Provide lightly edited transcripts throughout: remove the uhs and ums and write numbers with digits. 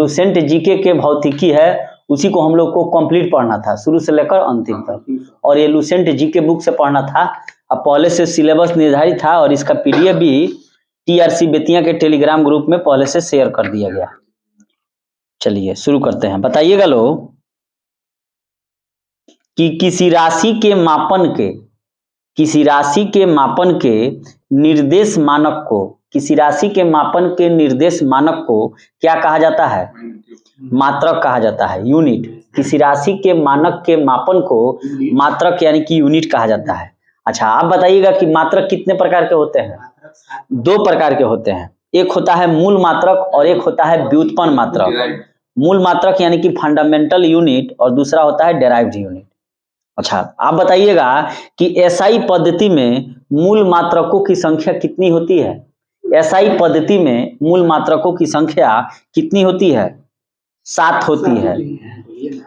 Lucent GK के भौतिकी है, उसी को हम लोग को कंप्लीट पढ़ना था शुरू से लेकर अंतिम तक, और ये लुसेंट जीके बुक से पढ़ना था। अब पहले से सिलेबस निर्धारित था और इसका पीडीएफ भी टीआरसी बेतिया के टेलीग्राम ग्रुप में पहले से शेयर कर दिया गया। चलिए शुरू करते हैं। बताइएगा लोग कि किसी राशि के मापन के निर्देश मानक को, किसी राशि के मापन के निर्देश मानक को क्या कहा जाता है? मात्रक कहा जाता है, यूनिट। किसी राशि के मानक के मापन को मात्रक यानी कि यूनिट कहा जाता है। अच्छा, आप बताइएगा कि मात्रक कितने प्रकार के होते हैं? 2 प्रकार के होते हैं। एक होता है मूल मात्रक और एक होता है व्युत्पन्न मात्रक। मूल मात्रक यानी कि फंडामेंटल यूनिट, और दूसरा होता है डेराइव्ड यूनिट। अच्छा, आप बताइएगा कि एसआई पद्धति में मूल मात्रकों की संख्या कितनी होती है? एसआई पद्धति में मूल मात्रकों की संख्या कितनी होती है? 7 होती है।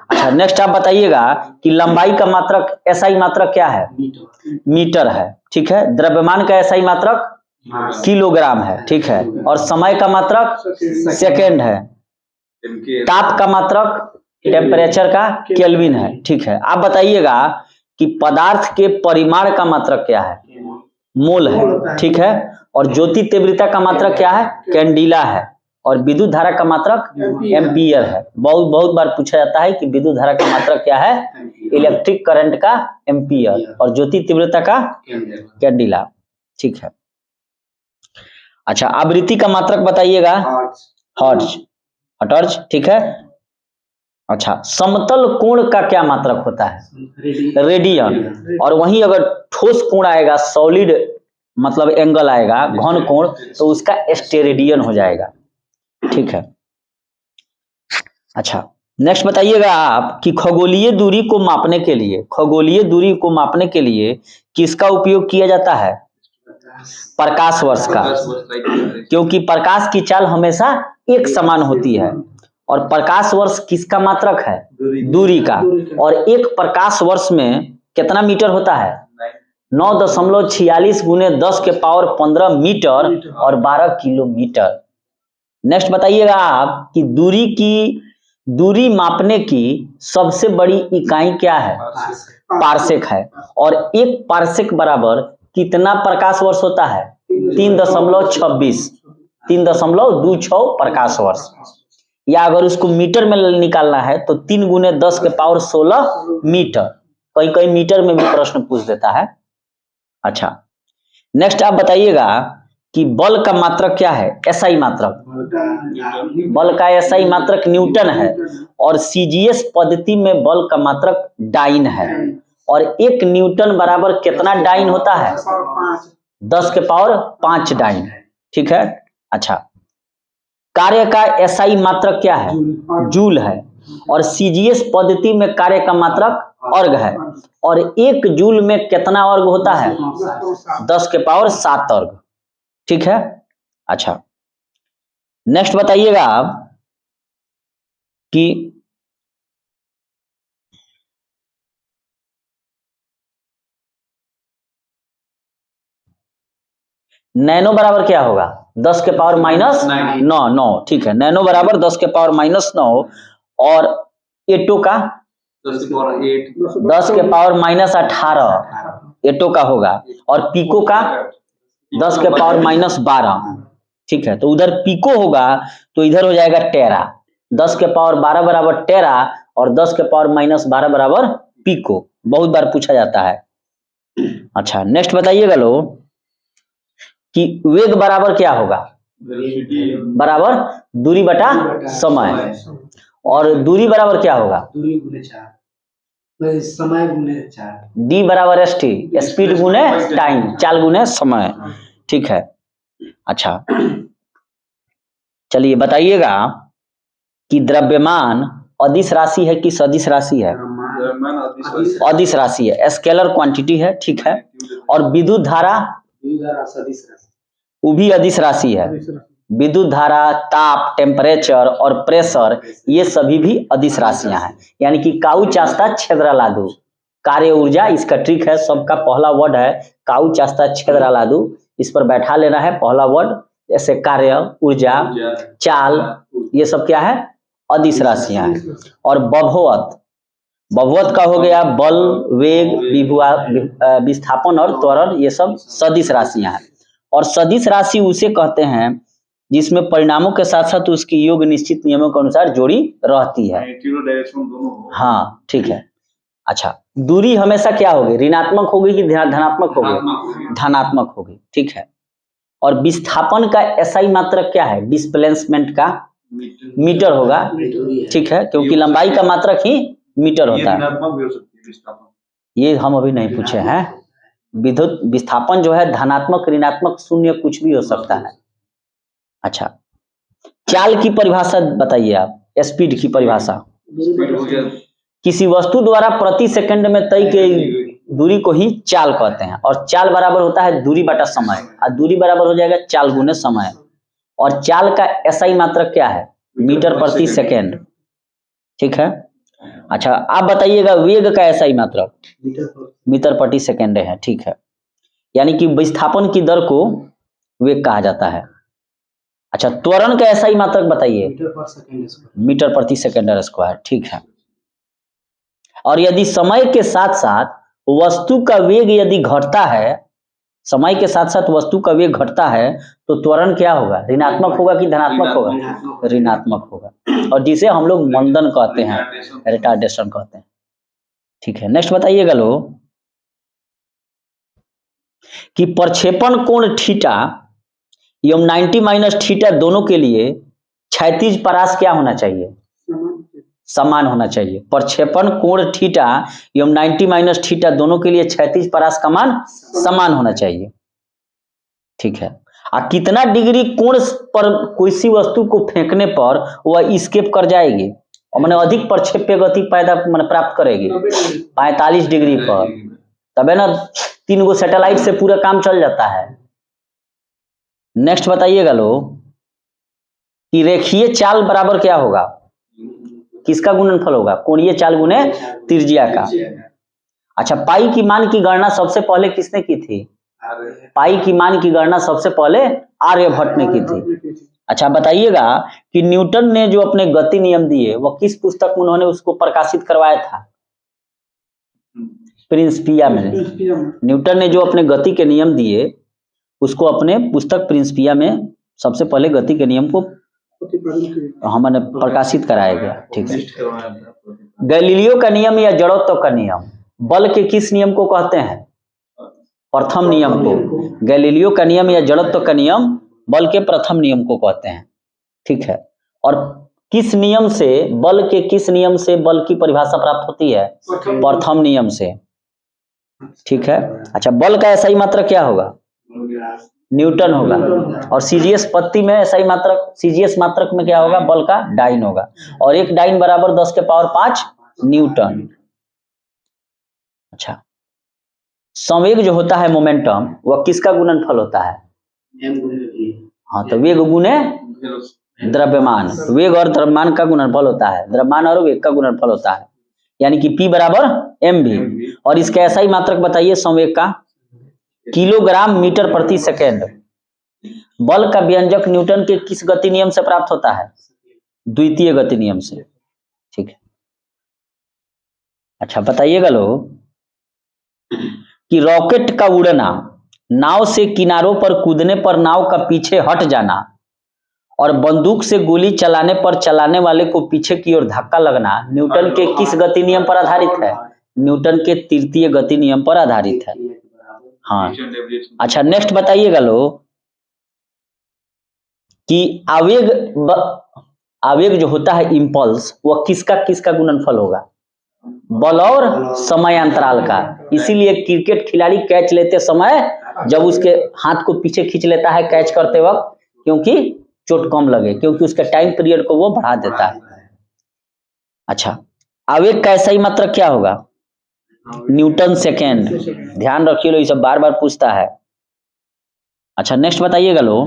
अच्छा, नेक्स्ट आप बताइएगा कि लंबाई का मात्रक एसआई मात्रक क्या है? मीटर है, ठीक है। द्रव्यमान का एसआई मात्रक किलोग्राम है, ठीक है। और समय का मात्रक सेकेंड है। ताप का मात्रक टेम्परेचर का केल्विन है, ठीक है। आप बताइएगा कि पदार्थ के परिमाण का मात्रक क्या है? मोल है, ठीक है। और ज्योति तीव्रता का मात्रक क्या है? कैंडिला है। और विद्युत धारा का मात्रक एम्पियर है। बहुत बार पूछा जाता है कि विद्युत धारा का मात्रक क्या है? इलेक्ट्रिक करंट का एम्पियर, और ज्योति तीव्रता का कैंडिला, ठीक है। अच्छा, आवृत्ति का मात्रक बताइएगा? हर्ट्ज, ठीक है। अच्छा, समतल कोण का क्या मात्रक होता है? रेडियन। और वहीं अगर ठोस कोण आएगा, सॉलिड मतलब एंगल आएगा, घन कोण, तो उसका स्टेरेडियन हो जाएगा, ठीक है। अच्छा, नेक्स्ट बताइएगा आप कि खगोलीय दूरी को मापने के लिए किसका उपयोग किया जाता है? प्रकाश वर्ष का, क्योंकि प्रकाश की चाल हमेशा एक समान होती है। और प्रकाश वर्ष किसका मात्रक है? दूरी का। और एक प्रकाश वर्ष में कितना मीटर होता है? 9.46 × 10⁻15 मीटर और 12 किलोमीटर। नेक्स्ट बताइएगा आप कि दूरी मापने की सबसे बड़ी इकाई क्या है? पार्सेक है। और एक पार्सेक बराबर कितना प्रकाश वर्ष होता है? 3.26 प्रकाश वर्ष। या अगर उसको मीटर में निकालना है तो 3 × 10⁻16 मीटर। कई मीटर में भी प्रश्न पूछ देता है। अच्छा, नेक्स्ट आप बताइएगा कि बल का मात्रक क्या है? एसआई मात्रक। बल का एसआई मात्रक न्यूटन है। और सीजीएस पद्धति में बल का मात्रक डाइन है। और 1 न्यूटन बराबर कितना डाइन होता है? 10⁵ डाइन, ठीक है। अच्छा, कार्य का एसआई मात्रक क्या है? जूल है। और सीजीएस पद्धति में कार्य का मात्रक अर्ग है। और 1 जूल में कितना अर्ग होता है? 10⁻7 अर्ग, ठीक है। अच्छा, नेक्स्ट बताइएगा आप कि नैनो बराबर क्या होगा? 10⁻⁹ ठीक है। नैनो बराबर 10⁻⁹ और एटो का 10⁻18 एटो का होगा। और पीको का 10⁻12, ठीक है। तो उधर पीको होगा तो इधर हो जाएगा टेरा। 10⁻12 बराबर टेरा और 10⁻12 बराबर पीको। बहुत बार पूछा जाता है। अच्छा, नेक्स्ट बताइएगा लोग कि वेग बराबर क्या होगा? बराबर दूरी बटा समय। और दूरी बराबर क्या होगा? समय गुने 4। डी बराबर एस टी, स्पीड गुने टाइम, चाल गुने समय, ठीक है। अच्छा, चलिए बताइएगा कि द्रव्यमान अदिश राशि है कि सदिश राशि है? अदिश राशि है, स्केलर क्वांटिटी है, ठीक है। और विद्युत धारा वो भी अदिश राशि है। विद्युत धारा, ताप, टेम्परेचर और प्रेशर, ये सभी भी अदिश राशियां हैं। यानी कि काऊ चास्ता छेदरालादू। कार्य ऊर्जा इसका ट्रिक है, सबका पहला वर्ड है काऊ चास्ता छेदरालादू। इस पर बैठा लेना है पहला वर्ड। जैसे कार्य, ऊर्जा, चाल, ये सब क्या है? अदिश राशियां हैं। और बभोवत, बभोवत का हो गया बल, वेग, विस्थापन और त्वरण, ये सब सदिश राशियां हैं। और सदिश राशि उसे कहते हैं जिसमें परिणामों के साथ साथ उसकी योग निश्चित नियमों के अनुसार जोड़ी रहती है। हाँ ठीक है। अच्छा, दूरी हमेशा क्या होगी, ऋणात्मक होगी कि धनात्मक होगी? धनात्मक होगी, ठीक है। और विस्थापन का एसआई मात्रक क्या है? डिस्प्लेसमेंट का मीटर होगा, ठीक है, क्योंकि लंबाई का मात्रक ही मीटर होता है। ये हम अभी नहीं पूछे हैं। विद्युत विस्थापन जो है धनात्मक, ऋणात्मक, शून्य, कुछ भी हो सकता है। अच्छा, चाल की परिभाषा बताइए आप, स्पीड की परिभाषा। किसी वस्तु द्वारा प्रति सेकंड में तय की दूरी को ही चाल कहते हैं। और चाल बराबर होता है दूरी बटा समय, और दूरी बराबर हो जाएगा चाल गुने समय। और चाल का एसआई मात्रक क्या है? मीटर प्रति सेकंड, ठीक है। अच्छा, आप बताइएगा वेग का एसआई मात्रक मीटर प्रति सेकंड है, ठीक है। यानी कि विस्थापन की दर को वेग कहा जाता है। अच्छा, त्वरण का एसआई मात्रक बताइए। मीटर प्रति सेकंड स्क्वायर, ठीक है। और यदि समय के साथ साथ वस्तु का वेग यदि घटता है, समय के साथ साथ वस्तु का वेग घटता है, तो त्वरण क्या होगा? ऋणात्मक होगा कि धनात्मक होगा? ऋणात्मक होगा। और जिसे हम लोग मंदन कहते हैं, रिटार्डेशन कहते हैं, ठीक है। नेक्स्ट बताइएगा लो कि प्रक्षेपण कोण थीटा एवं 90 माइनस थीटा दोनों के लिए क्षैतिज परास क्या होना चाहिए? समान होना चाहिए। प्रक्षेपण कोण थीटा एवं 90 माइनस थीटा दोनों के लिए क्षैतिज परास का मान समान होना चाहिए, ठीक है। कितना डिग्री कोण पर किसी वस्तु को फेंकने पर वह स्केप कर जाएगी और मैंने अधिक प्रक्षेप्य गति पैदा मैंने प्राप्त करेगी? 45 डिग्री पर। तबे ना 3 गो सैटेलाइट से पूरा काम चल जाता है। नेक्स्ट बताइएगा लो कि रेखीय चाल बराबर क्या होगा? किसका गुणनफल होगा? कोणीय चाल गुने त्रिज्या का। अच्छा, पाई की मान की गणना सबसे पहले किसने की थी? पाई की मान की गणना सबसे पहले आर्यभट्ट ने की थी। अच्छा, बताइएगा कि न्यूटन ने जो अपने गति नियम दिए वह किस पुस्तक में उन्होंने उसको प्रकाशित करवाया था? प्रिंसिपिया में। न्यूटन ने जो अपने गति के नियम दिए उसको अपने पुस्तक प्रिंसिपिया में सबसे पहले गति के नियम को हमने प्रकाशित कराया गया, ठीक है। गैलीलियो का नियम या जड़त्व का नियम बल के किस नियम को कहते हैं? प्रथम नियम को। गैलीलियो का नियम या जड़त्व का नियम बल के प्रथम नियम को कहते हैं, ठीक है। और किस नियम से, बल के किस नियम से बल की परिभाषा प्राप्त होती है? प्रथम नियम से, ठीक है। अच्छा, बल का एसआई मात्रक क्या होगा? न्यूटन होगा। और सीजीएस पत्ती में एसआई मात्रक, सीजीएस मात्रक में क्या होगा? बल का डाइन होगा। और एक डाइन बराबर 10 के पावर 5 न्यूटन। अच्छा, संवेग जो होता है मोमेंटम, वह किसका गुणनफल होता है? हाँ, तो वेग गुने द्रव्यमान, वेग और द्रव्यमान का गुणनफल होता है, द्रव्यमान और वेग का गुणनफल होता है, यानी कि P बराबर mv। और इसका एसआई मात्रक बताइए संवेग का? किलोग्राम मीटर प्रति सेकेंड। बल का व्यंजक न्यूटन के किस गति नियम से प्राप्त होता है? द्वितीय गति नियम से, ठीक है। अच्छा, बताइएगा लोग कि रॉकेट का उड़ना, नाव से किनारों पर कूदने पर नाव का पीछे हट जाना और बंदूक से गोली चलाने पर चलाने वाले को पीछे की ओर धक्का लगना न्यूटन के किस गति नियम पर आधारित है? न्यूटन के तृतीय गति नियम पर आधारित है। हाँ। अच्छा, नेक्स्ट बताइएगा लोग कि आवेग जो होता है इंपल्स, वह किसका किसका गुणनफल होगा? बल और समय अंतराल का। इसीलिए क्रिकेट खिलाड़ी कैच लेते समय जब उसके हाथ को पीछे खींच लेता है कैच करते वक्त, क्योंकि चोट कम लगे, क्योंकि उसके टाइम पीरियड को वो बढ़ा देता है। अच्छा, आवेग का एसआई मात्रक क्या होगा? Newton second. ध्यान रखिए लो, ये सब बार बार पूछता है। अच्छा, नेक्स्ट बताइएगा लो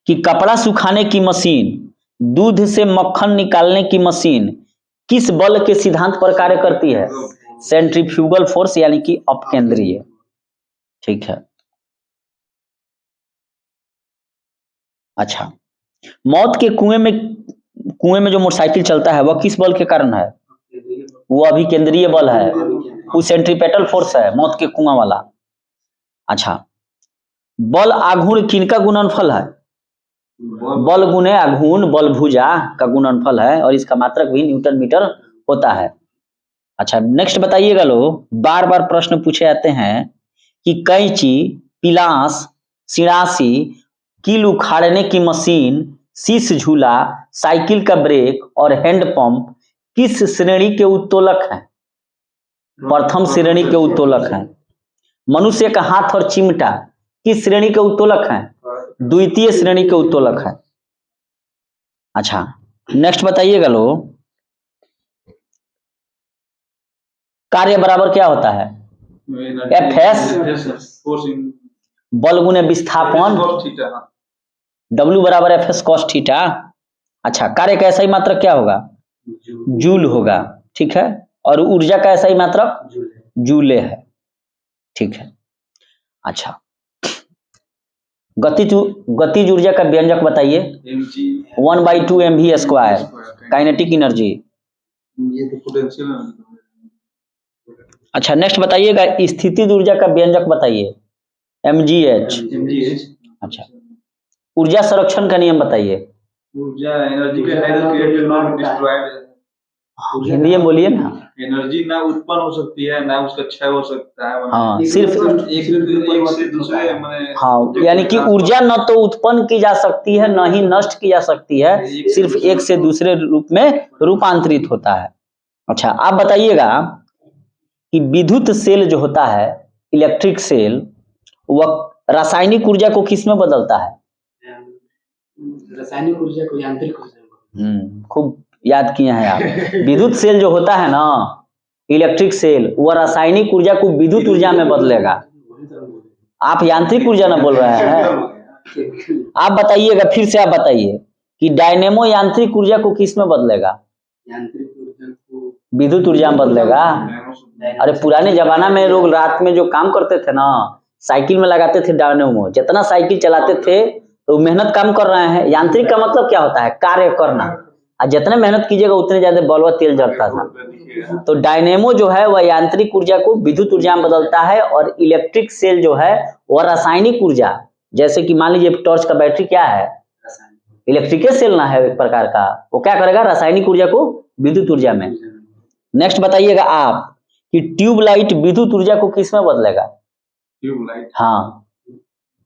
कि कपड़ा सुखाने की मशीन, दूध से मक्खन निकालने की मशीन किस बल के सिद्धांत पर कार्य करती है? सेंट्रीफ्यूगल फोर्स, यानी कि अपकेंद्रीय, ठीक है। अच्छा, मौत के कुएं में कुएं में जो मोटरसाइकिल चलता है वह किस बल के कारण है? वो अभिकेंद्रीय बल है, वो सेंट्रीपेटल फोर्स है, मौत के कुआं वाला। अच्छा, बल आघूर्ण किनका गुणनफल है? बल गुणे आघूर्ण बल भुजा का गुणनफल है और इसका मात्रक भी न्यूटन मीटर होता है। अच्छा, नेक्स्ट बताइएगा लोग, बार बार प्रश्न पूछे जाते हैं कि कैंची, पिलास, सिरासी, कील उखाड़ने की मशीन, शीश झूला, साइकिल का ब्रेक और हैंडपंप किस श्रेणी के उत्तोलक हैं? प्रथम श्रेणी के उत्तोलक हैं। मनुष्य का हाथ और चिमटा किस श्रेणी के उत्तोलक हैं? द्वितीय श्रेणी के उत्तोलक हैं। अच्छा, नेक्स्ट बताइएगा लोग, कार्य बराबर क्या होता है? एफ एस बल गुने विस्थापन, W बराबर एफ एस कॉस थीटा। अच्छा, कार्य का ऐसा ही मात्रक क्या होगा? जूल होगा, ठीक है। और ऊर्जा का ऐसा ही मात्रक जूले है, ठीक है। अच्छा, गतिज ऊर्जा का व्यंजक बताइए। 1/2 mv²। Kinetic energy. अच्छा, नेक्स्ट बताइएगा, स्थितिज ऊर्जा का व्यंजक बताइए। mgh। अच्छा, ऊर्जा संरक्षण का नियम बताइए। ऊर्जा एनर्जी का डिस्ट्रॉयड, हिंदी में बोलिए ना। एनर्जी ना उत्पन्न हो सकती है ना उसका क्षय हो सकता है। हाँ, सिर्फ एक से दूसरे माने, हाँ, यानी कि ऊर्जा न तो उत्पन्न की जा सकती है न ही नष्ट की जा सकती है, सिर्फ एक से दूसरे रूप में रूपांतरित होता है। अच्छा, आप बताइएगा कि विद्युत सेल जो होता है, इलेक्ट्रिक सेल, वह रासायनिक ऊर्जा को किस में बदलता है? रासायनिक ऊर्जा को यांत्रिक ऊर्जा। खूब याद किए हैं आप। विद्युत सेल जो होता है ना, इलेक्ट्रिक सेल, वह रासायनिक ऊर्जा को विद्युत ऊर्जा में बदलेगा। आप यांत्रिक ऊर्जा ना बोल रहे हैं। आप बताइएगा, फिर से आप बताइए कि डायनेमो यांत्रिक ऊर्जा को किस में बदलेगा? यांत्रिक ऊर्जा को विद्युत ऊर्जा में बदलेगा। अरे पुराने जमाना में लोग रात में जो काम करते थे ना, साइकिल में लगाते थे डायनेमो। जितना साइकिल चलाते थे तो मेहनत काम कर रहे हैं। यांत्रिक का मतलब क्या होता है? कार्य करना। और जितने मेहनत कीजिएगा उतने ज्यादा बल्ब तेल जलता था। तो डायनेमो जो है वह यांत्रिक ऊर्जा को विद्युत ऊर्जा में बदलता है, और इलेक्ट्रिक सेल जो है वह रासायनिक ऊर्जा, जैसे कि मान लीजिए टॉर्च का बैटरी क्या है? इलेक्ट्रिक सेल ना है एक प्रकार का, वो क्या करेगा? रासायनिक ऊर्जा को विद्युत ऊर्जा में। नेक्स्ट बताइएगा आप कि ट्यूबलाइट विद्युत ऊर्जा को किस में बदलेगा? ट्यूबलाइट, हाँ,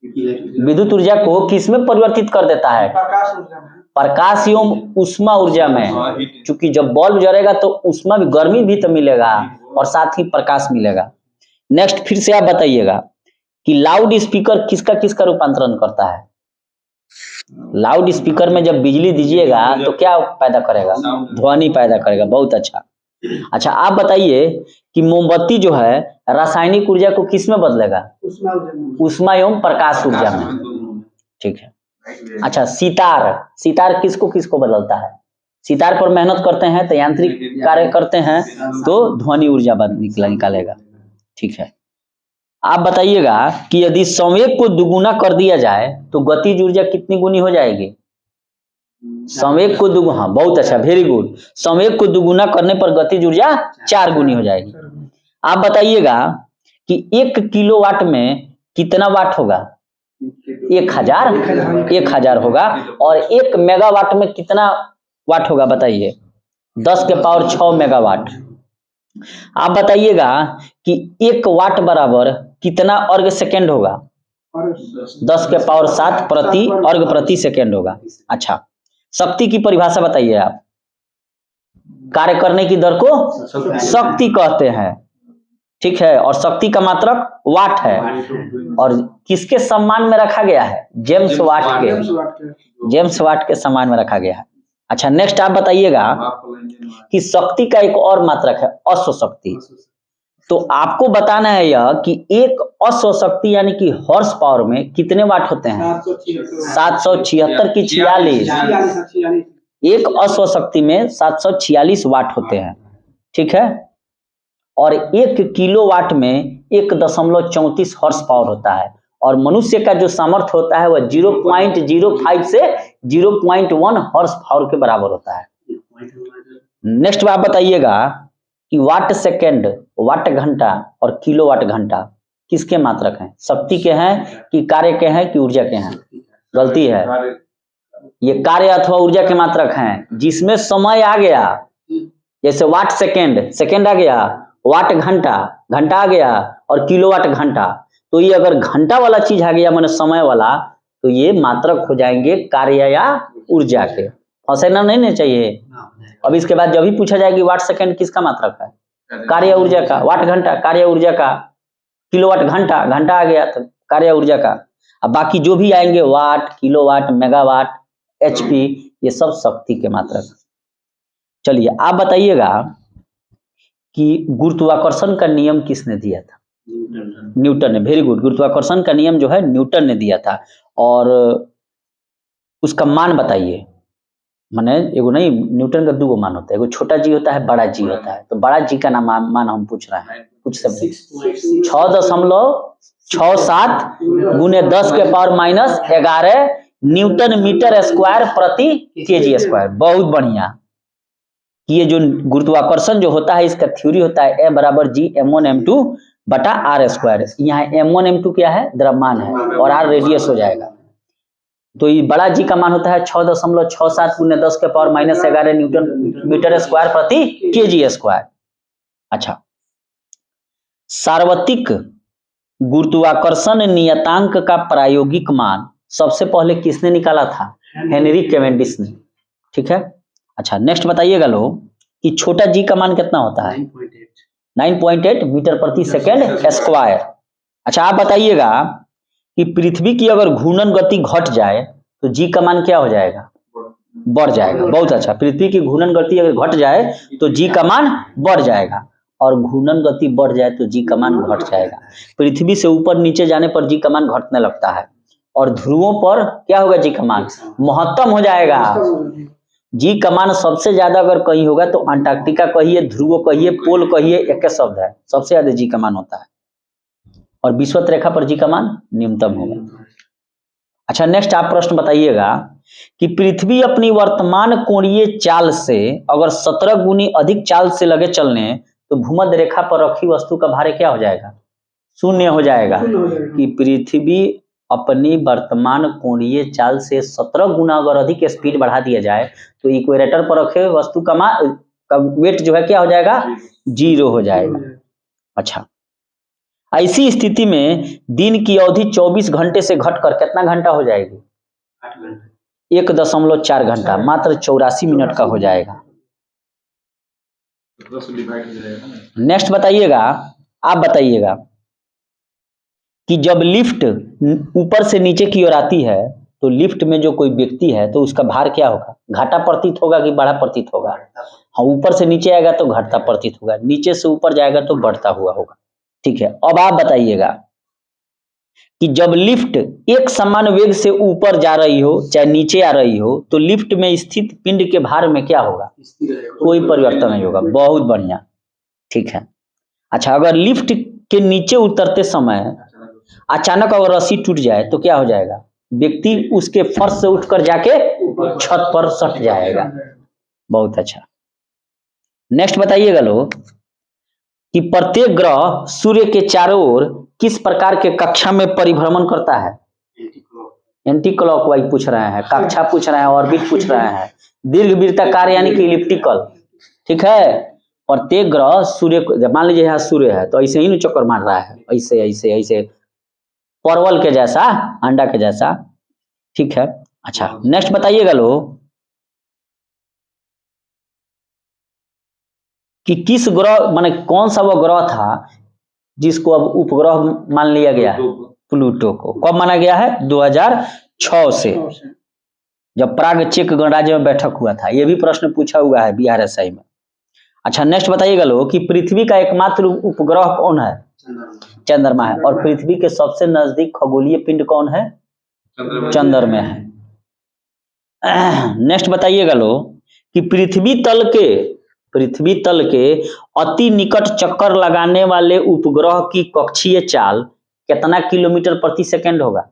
विद्युत ऊर्जा को किस में परिवर्तित कर देता है? प्रकाश एवं ऊष्मा ऊर्जा में। क्योंकि जब बल्ब जलेगा तो ऊष्मा भी, गर्मी भी तो मिलेगा और साथ ही प्रकाश मिलेगा। नेक्स्ट फिर से आप बताइएगा कि लाउड स्पीकर किसका रूपांतरण करता है? लाउड स्पीकर में जब बिजली दीजिएगा तो क्या पैदा करेगा? ध्वनि पैदा करेगा। बहुत अच्छा। अच्छा, आप बताइए कि मोमबत्ती जो है रासायनिक ऊर्जा को किस में बदलेगा? ऊष्मा एवं प्रकाश ऊर्जा में, ठीक है। अच्छा, सितार किसको बदलता है? सितार पर मेहनत करते हैं तो यांत्रिक कार्य करते हैं तो ध्वनि ऊर्जा निकालेगा, ठीक है। आप बताइएगा कि यदि संवेग को दुगुना कर दिया जाए तो गतिज ऊर्जा कितनी गुनी हो जाएगी? संवेग को दुगुना, हाँ बहुत अच्छा, वेरी गुड। संवेग को दुगुना करने पर गतिज ऊर्जा 4 गुनी हो जाएगी। आप बताइएगा कि 1 किलोवाट में कितना वाट होगा? 1000 होगा। और 1 मेगावाट में कितना वाट होगा बताइए? 10 के पावर 6 मेगावाट। आप बताइएगा कि 1 वाट बराबर कितना अर्घ सेकेंड होगा? 10 के पावर 7 प्रति अर्घ प्रति सेकेंड होगा। अच्छा, शक्ति की परिभाषा बताइए आप। कार्य करने की दर को शक्ति कहते हैं, ठीक है। और शक्ति का मात्रक वाट है, और किसके सम्मान में रखा गया है? जेम्स वाट के सम्मान में रखा गया है। अच्छा, नेक्स्ट आप बताइएगा कि शक्ति का एक और मात्रक है अश्व शक्ति। तो आपको बताना है यह कि एक अश्व शक्ति यानी कि हॉर्स पावर में कितने वाट होते हैं? 776 की 46। एक अश्व शक्ति में 746 वाट होते हैं, ठीक है। और 1 किलोवाट में 1.34 हॉर्स पावर होता है। और मनुष्य का जो सामर्थ्य होता है वह 0.05 से 0.1 हॉर्स पावर के बराबर होता है। एक पॉइंट हमारा नेक्स्ट आप बताइएगा कि वाट सेकेंड, वाट घंटा और किलोवाट घंटा किसके मात्रक हैं? शक्ति के हैं कि कार्य के हैं कि ऊर्जा के हैं? गलती है, ये कार्य अथवा ऊर्जा के मात्रक हैं। जिसमें समय आ गया, जैसे वाट सेकेंड, सेकेंड आ गया, वाट घंटा, घंटा आ गया, और किलोवाट घंटा, तो ये अगर घंटा वाला चीज आ गया माने समय वाला, तो ये मात्रक हो जाएंगे कार्य या ऊर्जा के। फंसना नहीं चाहिए। अब इसके बाद जब भी पूछा जाए कि वाट सेकेंड किसका मात्रक है? कार्य ऊर्जा का। वाट घंटा कार्य ऊर्जा का। किलोवाट घंटा, घंटा आ गया तो कार्य ऊर्जा का। अब बाकी जो भी आएंगे वाट, किलोवाट, मेगावाट, एचपी, ये सब शक्ति के मात्रक। चलिए आप बताइएगा कि गुरुत्वाकर्षण का नियम किसने दिया था? न्यूटन ने। Very good. गुरुत्वाकर्षण का नियम जो है न्यूटन ने दिया था। और उसका मान बताइए। माने एगो नहीं, न्यूटन का 2 मान होता है, एगो छोटा जी होता है, बड़ा जी होता है। तो बड़ा जी का नाम मान हम पूछ रहे हैं कुछ शब्द। 6.67 गुने 10 के power minus 11 newton metre square प्रति केजी स्क्वायर। बहुत बढ़िया। ये जो गुरुत्वाकर्षण जो होता है इसका थ्योरी होता है ए बराबर जी m1 m2 बटा r स्क्वायर। यहाँ m1 m2 क्या है? द्रव्यमान है, और r रेडियस हो जाएगा। तो ये बड़ा जी का मान होता है 6.67 गुने 10 के power minus 11 newton metre square प्रति केजी स्क्वायर। अच्छा, सार्वत्रिक गुरुत्वाकर्षण नियतांक का प्रायोगिक मान सबसे पहले किसने निकाला था? हेनरी कैवेंडिश ने। ठीक है। अच्छा, नेक्स्ट बताइएगा लोग कि छोटा जी का मान कितना होता है? 9.8 मीटर प्रति सेकेंड स्क्वायर। अच्छा, आप बताइएगा कि पृथ्वी की अगर घूर्णन गति घट जाए तो जी का मान क्या हो जाएगा? बढ़ जाएगा। बहुत अच्छा। पृथ्वी की घूर्णन गति अगर घट जाए तो जी का मान बढ़ जाएगा, और घूर्णन गति बढ़ जाए तो जी का मान घट जाएगा। पृथ्वी से ऊपर नीचे जाने पर जी का मान घटने लगता है, और ध्रुवों पर क्या होगा? जी का मान महत्तम हो जाएगा। जी का मान सबसे ज्यादा अगर कहीं होगा तो अंटार्कटिका कहिए, ध्रुव कहिए, पोल कहिए, एक ही शब्द है, सबसे ज्यादा जी का मान होता है। और विषुवत रेखा पर जी का मान न्यूनतम होगा। अच्छा, नेक्स्ट आप प्रश्न बताइएगा कि पृथ्वी अपनी वर्तमान कोणीय चाल से अगर 17 गुनी अधिक चाल से लगे चलने तो भूमध्य रेखा पर रखी वस्तु का भार क्या हो जाएगा? 0 हो जाएगा। कि पृथ्वी अपनी वर्तमान कोणीय चाल से 17 गुना अगर अधिक स्पीड बढ़ा दिया जाए तो इक्वेटर पर रखे वस्तु का वेट जो है क्या हो जाएगा? 0 हो जाएगा। अच्छा, ऐसी स्थिति में दिन की अवधि 24 घंटे से घटकर कितना घंटा हो जाएगी? 1.4 घंटा, मात्र 84 मिनट का हो जाएगा। नेक्स्ट बताइएगा, आप बताइएगा कि जब लिफ्ट ऊपर से नीचे की ओर आती है तो लिफ्ट में जो कोई व्यक्ति है तो उसका भार क्या होगा? घटा प्रतीत होगा कि बढ़ा प्रतीत होगा? हाँ, ऊपर से नीचे आएगा तो घटता प्रतीत होगा, नीचे से ऊपर जाएगा तो बढ़ता हुआ होगा। ठीक है। अब आप बताइएगा कि जब लिफ्ट एक समान वेग से ऊपर जा रही हो चाहे नीचे आ रही हो तो लिफ्ट में स्थित पिंड के भार में क्या होगा? कोई परिवर्तन नहीं होगा। बहुत बढ़िया। ठीक है। अच्छा, अगर लिफ्ट के नीचे उतरते समय अचानक अगर रस्सी टूट जाए तो क्या हो जाएगा? व्यक्ति उसके फर्श से उठकर जाके छत पर सट जाएगा। बहुत अच्छा। नेक्स्ट बताइएगा लोग कि प्रत्येक ग्रह सूर्य के चारों ओर किस प्रकार के कक्षा में परिभ्रमण करता है? एंटी क्लॉकवाइज पूछ रहे हैं, कक्षा पूछ रहे हैं, ऑर्बिट पूछ रहे हैं, दीर्घवृत्ताकार यानी कि इलिप्टिकल। ठीक है। प्रत्येक ग्रह सूर्य, मान लीजिए यहाँ सूर्य है तो ऐसे ही चक्कर मार रहा है, ऐसे ऐसे ऐसे परवल के जैसा, अंडा के जैसा। ठीक है। अच्छा, नेक्स्ट बताइएगा लोग कि किस ग्रह माने कौन सा वो ग्रह था जिसको अब उपग्रह मान लिया गया? प्लूटो को। कब माना गया है? 2006 से, जब प्राग चेक गणराज्य में बैठक हुआ था। यह भी प्रश्न पूछा हुआ है BRSI में। अच्छा, नेक्स्ट बताइएगा लोग कि पृथ्वी का एकमात्र उपग्रह कौन है? चंद्रमा है। और पृथ्वी के सबसे नजदीक खगोलीय पिंड कौन है? चंद्र में है। नेक्स्ट बताइएगा लोग कि पृथ्वी तल के अति निकट चक्कर लगाने वाले उपग्रह की कक्षीय चाल कितना किलोमीटर प्रति सेकंड होगा?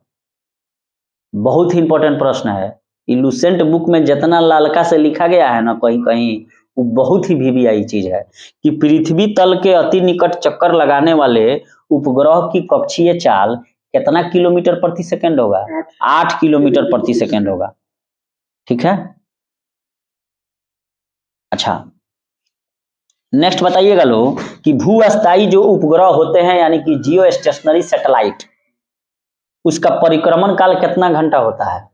बहुत ही इंपॉर्टेंट प्रश्न है। ये लुसेंट बुक में जितना लालका से लिखा गया है ना कहीं कहीं, वो बहुत ही वीवीआई चीज है कि पृथ्वी तल के अति निकट चक्कर लगाने वाले उपग्रह की कक्षीय चाल कितना किलोमीटर प्रति सेकंड होगा? 8 किलोमीटर प्रति सेकंड होगा। ठीक है, अच्छा नेक्स्ट बताइएगा लोग कि भूस्थायी जो उपग्रह होते हैं यानी कि जियो स्टेशनरी सैटेलाइट, उसका परिक्रमण काल कितना घंटा होता है?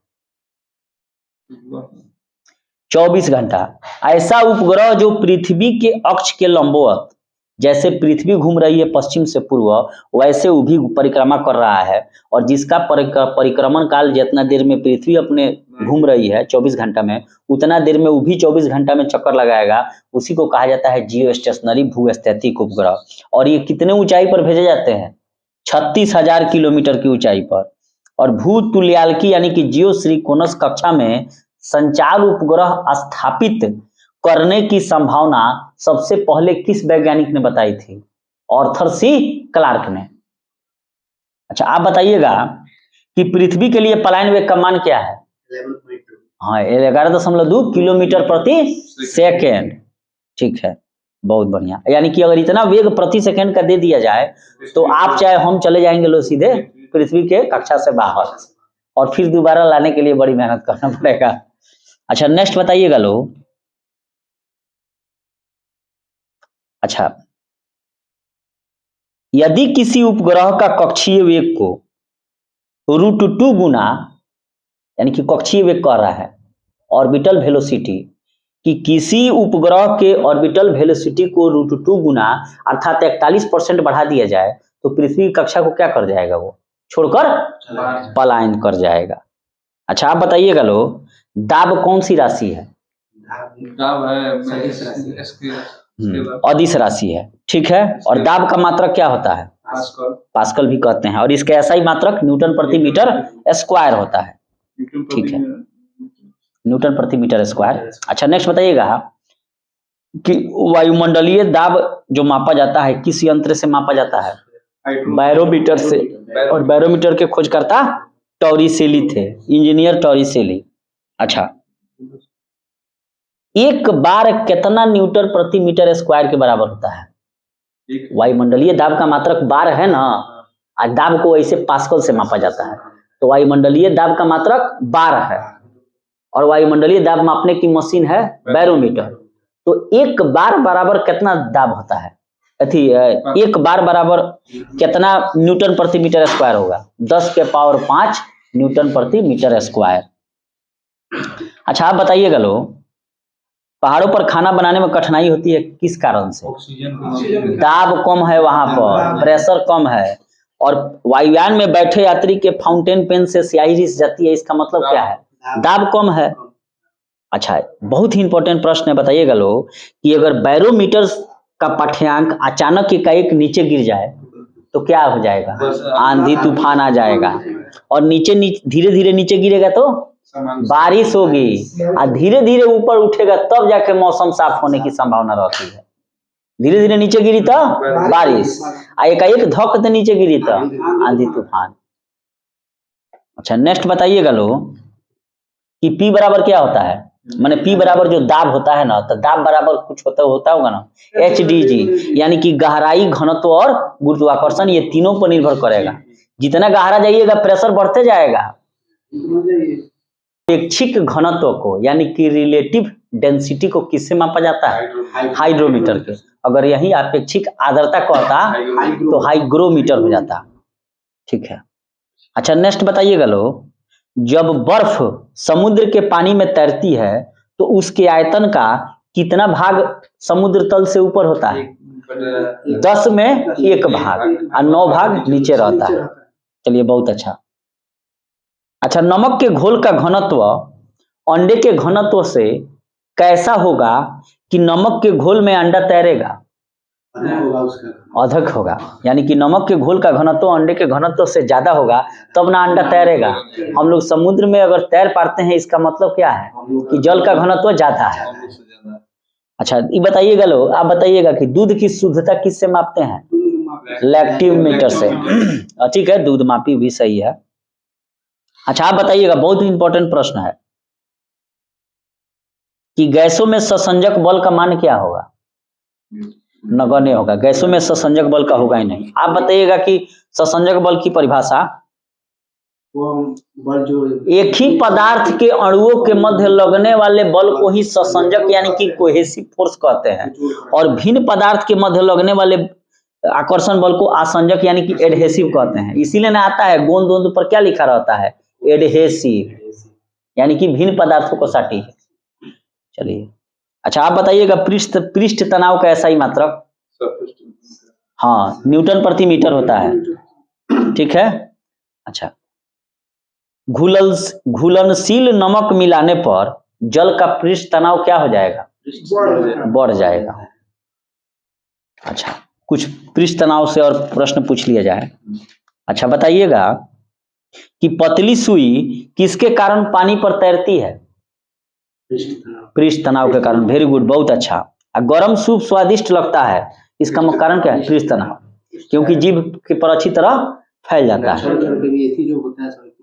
24 घंटा। ऐसा उपग्रह जो पृथ्वी के अक्ष के लंबवत, जैसे पृथ्वी घूम रही है पश्चिम से पूर्व वैसे वो भी परिक्रमा कर रहा है, और जिसका परिक्रमण काल जितना देर में पृथ्वी अपने घूम रही है 24 घंटा में, उतना देर में वो भी 24 घंटा में चक्कर लगाएगा, उसी को कहा जाता है जियो स्टेशनरी भूस्थैतिक उपग्रह। और ये कितने ऊंचाई पर भेजे जाते हैं? 36,000 किलोमीटर की ऊंचाई पर। और भू तुल्यकालिकी यानी कि जियो श्रीकोणस कक्षा में संचार उपग्रह स्थापित करने की संभावना सबसे पहले किस वैज्ञानिक ने बताई थी? आर्थर सी क्लार्क ने। अच्छा आप बताइएगा कि पृथ्वी के लिए पलायन वेग का मान क्या है? 11.2। हाँ 11.2 किलोमीटर प्रति सेकेंड। ठीक है, बहुत बढ़िया। यानी कि अगर इतना वेग प्रति सेकंड का दे दिया जाए तो आप चाहे हम चले जाएंगे लोग सीधे पृथ्वी के कक्षा से बाहर, और फिर दोबारा लाने के लिए बड़ी मेहनत करना पड़ेगा। अच्छा नेक्स्ट बताइएगा लोग। अच्छा, यदि किसी उपग्रह का कक्षीय वेग को √2 गुना, यानी कि कक्षीय वेग कह रहा है ऑर्बिटल वेलोसिटी, कि किसी उपग्रह के ऑर्बिटल वेलोसिटी को √2 गुना अर्थात 41% बढ़ा दिया जाए तो पृथ्वी की कक्षा को क्या कर जाएगा? वो छोड़कर पलायन कर जाएगा। अच्छा आप बताइएगा लोग, दाब कौन सी राशि है? दाब है अदिश राशि है। ठीक है, और दाब का मात्रक क्या होता है? पास्कल भी कहते हैं, और इसका ऐसा ही मात्रक न्यूटन प्रति मीटर स्क्वायर होता है। ठीक है, न्यूटन प्रति मीटर स्क्वायर। अच्छा नेक्स्ट बताइएगा कि वायुमंडलीय दाब जो मापा जाता है किस यंत्र से मापा जाता है? बैरोमीटर से। और बैरोमीटर के खोजकर्ता टॉरिसेली थे, इंजीनियर टॉरिसेली। अच्छा, एक बार कितना न्यूटन प्रति मीटर स्क्वायर के बराबर होता है? वायुमंडलीय दाब का मात्रक बार है ना, आज दाब को ऐसे पास्कल से मापा जाता है, तो वायुमंडलीय दाब का मात्रक बार है, और वायुमंडलीय दाब मापने की मशीन है बैरोमीटर। तो एक बार बराबर कितना दाब होता है? एक बार बराबर कितना न्यूटन प्रति मीटर स्क्वायर होगा? 10⁵ न्यूटन प्रति मीटर स्क्वायर। अच्छा आप बताइएगा लोग, पहाड़ों पर खाना बनाने में कठिनाई होती है किस कारण से? दाब कम है वहां पर, प्रेशर कम है, और वायुयान में बैठे यात्री के फाउंटेन पेन से स्याही रिस जाती है, इसका मतलब क्या है? दाब कम है। अच्छा बहुत ही इंपॉर्टेंट प्रश्न है, बताइएगा लोग कि अगर बैरोमीटर का पाठ्यांक अचानक एकाएक नीचे गिर जाए तो क्या हो जाएगा? आंधी तूफान आ जाएगा, और नीचे धीरे धीरे नीचे गिरेगा तो बारिश होगी, और धीरे धीरे ऊपर उठेगा तब जाके मौसम साफ होने की संभावना रहती है। धीरे धीरे नीचे गिरी तो बारिश, एकाएक धक से नीचे गिरी तो आंधी तूफान। अच्छा नेक्स्ट बताइएगा लोग कि P बराबर क्या होता है? माने P बराबर जो दाब होता है ना, तो दाब बराबर कुछ होता होगा ना, HdG, यानी कि गहराई, घनत्व और गुरुत्वाकर्षण, ये तीनों पर निर्भर करेगा। जितना गहरा जाइएगा प्रेशर बढ़ते जाएगा। अपेक्षिक घनत्व को यानी कि रिलेटिव डेंसिटी को किससे मापा जाता है? हाइड्रोमीटर के। अगर यही अपेक्षिक आर्द्रता कहता तो हाइग्रोमीटर हो जाता। ठीक है, अच्छा नेक्स्ट बताइएगा लोग, जब बर्फ समुद्र के पानी में तैरती है तो उसके आयतन का कितना भाग समुद्र तल से ऊपर होता है? 10 में 1 भाग, और 9 भाग नीचे रहता है। चलिए बहुत अच्छा। अच्छा, नमक के घोल का घनत्व अंडे के घनत्व से कैसा होगा कि नमक के घोल में अंडा तैरेगा? अधिक होगा, यानी कि नमक के घोल का घनत्व अंडे के घनत्व से ज्यादा होगा तब ना अंडा तैरेगा। हम लोग समुद्र में अगर तैर पाते हैं इसका मतलब क्या है? कि जल का घनत्व ज्यादा है। अच्छा ये बताइएगा लोग, आप बताइएगा कि दूध की शुद्धता किससे मापते हैं? लैक्टियोमीटर से। ठीक है, दूध मापी भी सही है। अच्छा आप बताइएगा, बहुत इंपॉर्टेंट प्रश्न है, कि गैसों में ससंजक बल का मान क्या होगा? नगण्य होगा। गैसों में ससंजक बल का होगा ही नहीं। आप बताइएगा कि ससंजक बल की परिभाषा। वो बल जो एक ही पदार्थ के अणुओं के मध्य लगने वाले बल को ही ससंजक यानी कि कोहेसिव फोर्स कहते हैं, और भिन्न पदार्थ के मध्य लगने वाले आकर्षण बल को आसंजक यानी कि एडहेसिव कहते हैं। इसीलिए ना आता है गोंद वोंद पर क्या लिखा रहता है? एडहेसिव, यानी कि भिन्न पदार्थों को साटी है। चलिए, अच्छा आप बताइएगा पृष्ठ तनाव का ऐसा ही मात्रक। हाँ, न्यूटन प्रति मीटर होता है। ठीक है। अच्छा, घुलनशील नमक मिलाने पर जल का पृष्ठ तनाव क्या हो जाएगा? बढ़ जाएगा। अच्छा, कुछ पृष्ठ तनाव से और प्रश्न पूछ लिया जाए। अच्छा बताइएगा कि पतली सुई किसके कारण पानी पर तैरती है? पृष्ठ तनाव के कारण। वेरी गुड, बहुत अच्छा। गरम सूप स्वादिष्ट लगता है, इसका मुख्य कारण क्या है? पृष्ठ तनाव, क्योंकि जीभ के पर अच्छी तरह फैल जाता है।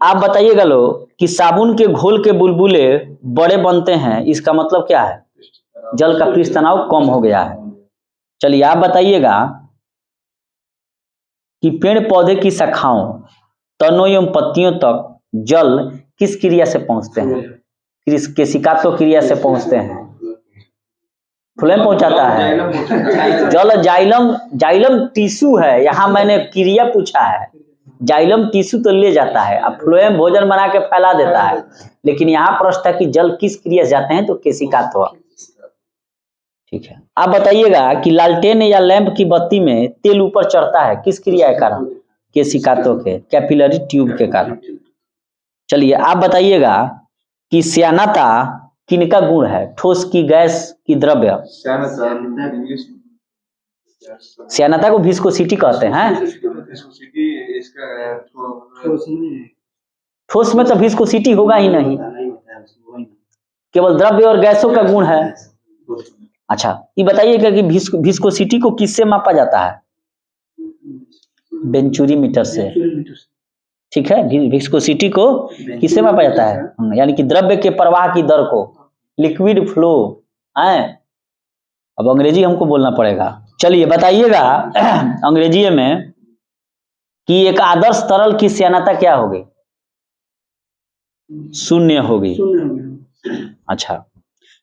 आप बताइएगा लो कि साबुन के घोल के बुलबुले बड़े बनते हैं, इसका मतलब क्या है? जल का पृष्ठ तनाव कम हो गया है। चलिए आप बताइएगा कि पेड़ पौधे की शाखाओं, तनों एवं पत्तियों तक जल किस क्रिया से पहुंचते हैं? केशिकात्मक क्रिया से पहुंचते हैं। फ्लोएम पहुंचाता है। जल जाइलम टिश्यू है, यहाँ मैंने क्रिया पूछा है। जाइलम टिश्यू तो ले जाता है, अब फ्लोएम भोजन बना के फैला देता है, लेकिन यहाँ प्रश्न था कि जल किस क्रिया से जाते हैं, तो केशिकात्मक। ठीक है। आप बताइएगा कि लालटेन या लैंप की बत्ती में तेल ऊपर चढ़ता है, किस क्रिया के कारण? केशिकात्मक के कैपिलरी ट्यूब के कारण। चलिए आप बताइएगा कि श्यानता किनका गुण है? ठोस की, गैस की, द्रव्य? श्यानता को विस्कोसिटी कहते हैं। ठोस में तो विस्कोसिटी होगा ही नहीं, केवल द्रव्य और गैसों का गुण है। अच्छा, ये बताइएगा कि विस्कोसिटी को किससे मापा जाता है? वेंचुरी मीटर से। ठीक है, विस्कोसिटी को किससे मापा जाता है? यानी कि द्रव्य के प्रवाह की दर को, लिक्विड फ्लो है। अब अंग्रेजी हमको बोलना पड़ेगा। चलिए बताइएगा अंग्रेजी में कि एक आदर्श तरल की श्यानता क्या होगी? शून्य होगी। अच्छा,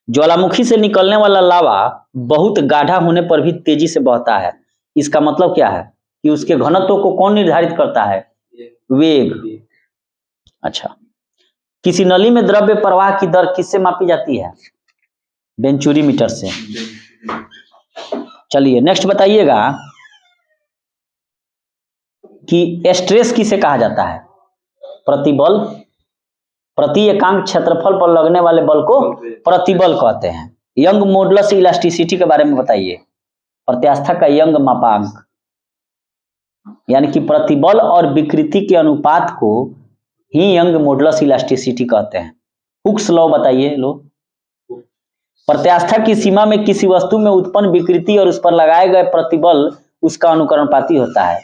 ज्वालामुखी से निकलने वाला लावा बहुत गाढ़ा होने पर भी तेजी से बहता है, इसका मतलब क्या है? कि उसके घनत्व को कौन निर्धारित करता है? वेग। अच्छा, किसी नली में द्रव्य प्रवाह की दर किससे मापी जाती है? वेंचुरी मीटर से। चलिए नेक्स्ट बताइएगा कि स्ट्रेस किसे कहा जाता है? प्रतिबल। प्रति एकांक क्षेत्रफल पर लगने वाले बल को प्रतिबल कहते हैं। यंग मॉडुलस इलास्टिसिटी के बारे में बताइए। प्रत्यास्था का यंग मापांक, यानी कि प्रतिबल और विकृति के अनुपात को ही यंग मॉडुलस इलास्टिसिटी कहते हैं। हुक्स लॉ बताइए लो। प्रत्यास्था की सीमा में किसी वस्तु में उत्पन्न विकृति और उस पर लगाए गए प्रतिबल उसका अनुकरणपाती होता है,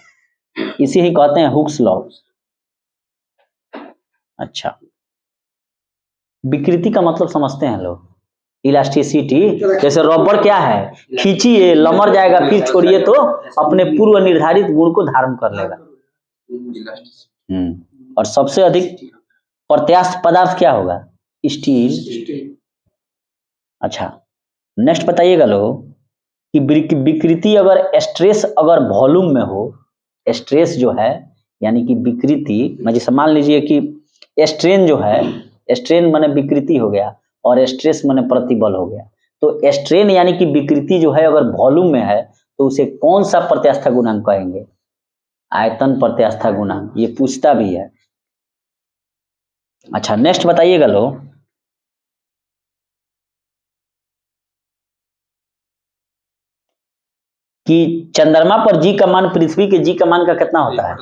इसी ही कहते हैं हुक्स लॉ। अच्छा, विकृति का मतलब समझते हैं लोग? इलास्टिसिटी, जैसे रबर क्या है? खींचिए लमर जाएगा, फिर छोड़िए तो अपने पूर्व निर्धारित गुण को धारण कर लेगा। और सबसे अधिक प्रत्यास्थ पदार्थ क्या होगा? स्टील। अच्छा, नेक्स्ट बताइएगा लोग कि विकृति अगर स्ट्रेस अगर वॉल्यूम में हो, स्ट्रेस जो है यानी कि विकृति, जैसे मान लीजिए कि स्ट्रेन जो है, स्ट्रेन माने विकृति हो गया और स्ट्रेस माने प्रतिबल हो गया, तो स्ट्रेन यानी कि विकृति जो है अगर वॉल्यूम में है तो उसे कौन सा प्रत्यास्था गुणांक कहेंगे? आयतन प्रत्यास्था गुणांक। ये पूछता भी है। अच्छा नेक्स्ट बताइएगा लो कि चंद्रमा पर जी का मान पृथ्वी के जी का मान का कितना होता है?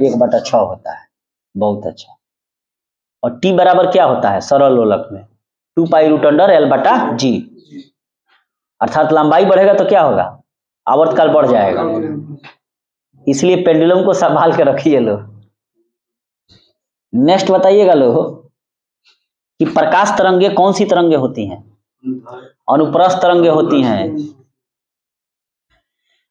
1/6 होता है। बहुत अच्छा। और टी बराबर क्या होता है सरल लोलक में? 2π√L/g। अर्थात लंबाई बढ़ेगा तो क्या होगा? आवर्तकाल बढ़ जाएगा। इसलिए पेंडुलम को संभाल के रखिए लो। नेक्स्ट बताइएगा लो कि प्रकाश तरंगे कौन सी तरंगे होती हैं? अनुप्रस्थ तरंगे होती हैं।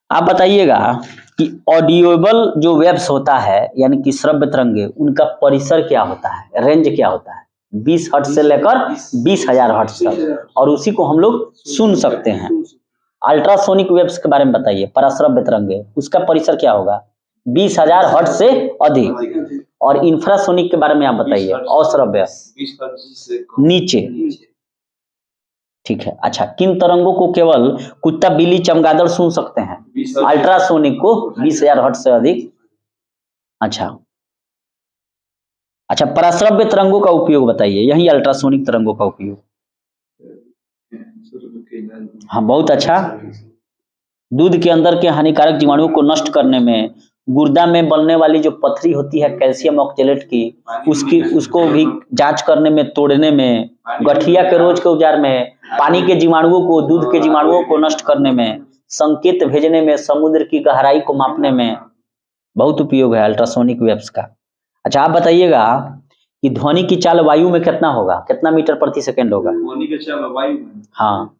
आप बताइएगा कि ऑडियोबल जो वेव्स होता है यानी कि श्रव्य तरंगे, उनका परिसर क्या होता है, रेंज क्या होता है? 20 हर्ट्ज से लेकर 20,000 हर्ट्ज तक, और उसी को हम लोग सुन सकते हैं। अल्ट्रासोनिक वेव्स के बारे में बताइए, पराश्रव्य तरंगे, उसका परिसर क्या होगा? 20,000 हर्ट्ज से अधिक। और इंफ्रासोनिक के बारे में आप बताइए, अश्रव्य, 20 हर्ट्ज से कम। नीचे। ठीक है। अच्छा, किन तरंगों को केवल कुत्ता, बिल्ली, चमगादड़ सुन सकते हैं? 20 हर्ट्ज। अल्ट्रासोनिक को 20,000 हर्ट्ज से अधिक। अच्छा, पराश्रव्य तरंगों का उपयोग बताइए, यही अल्ट्रासोनिक तरंगों का उपयोग। हाँ, बहुत अच्छा। दूध के अंदर के हानिकारक जीवाणुओं को नष्ट करने में, गुर्दा में बनने वाली जो पथरी होती है कैल्शियम ऑक्जेलेट की, उसको भी जांच करने में, तोड़ने में, गठिया के रोज के उपचार में, पानी के जीवाणुओं को, दूध के जीवाणुओं को नष्ट करने में, संकेत भेजने में, समुद्र की गहराई को मापने में बहुत उपयोग है अल्ट्रासोनिक वेव्स का। अच्छा, आप बताइएगा कि ध्वनि की चाल वायु में कितना होगा, कितना मीटर प्रति सेकेंड होगा? ध्वनि की चाल वायु में, हाँ,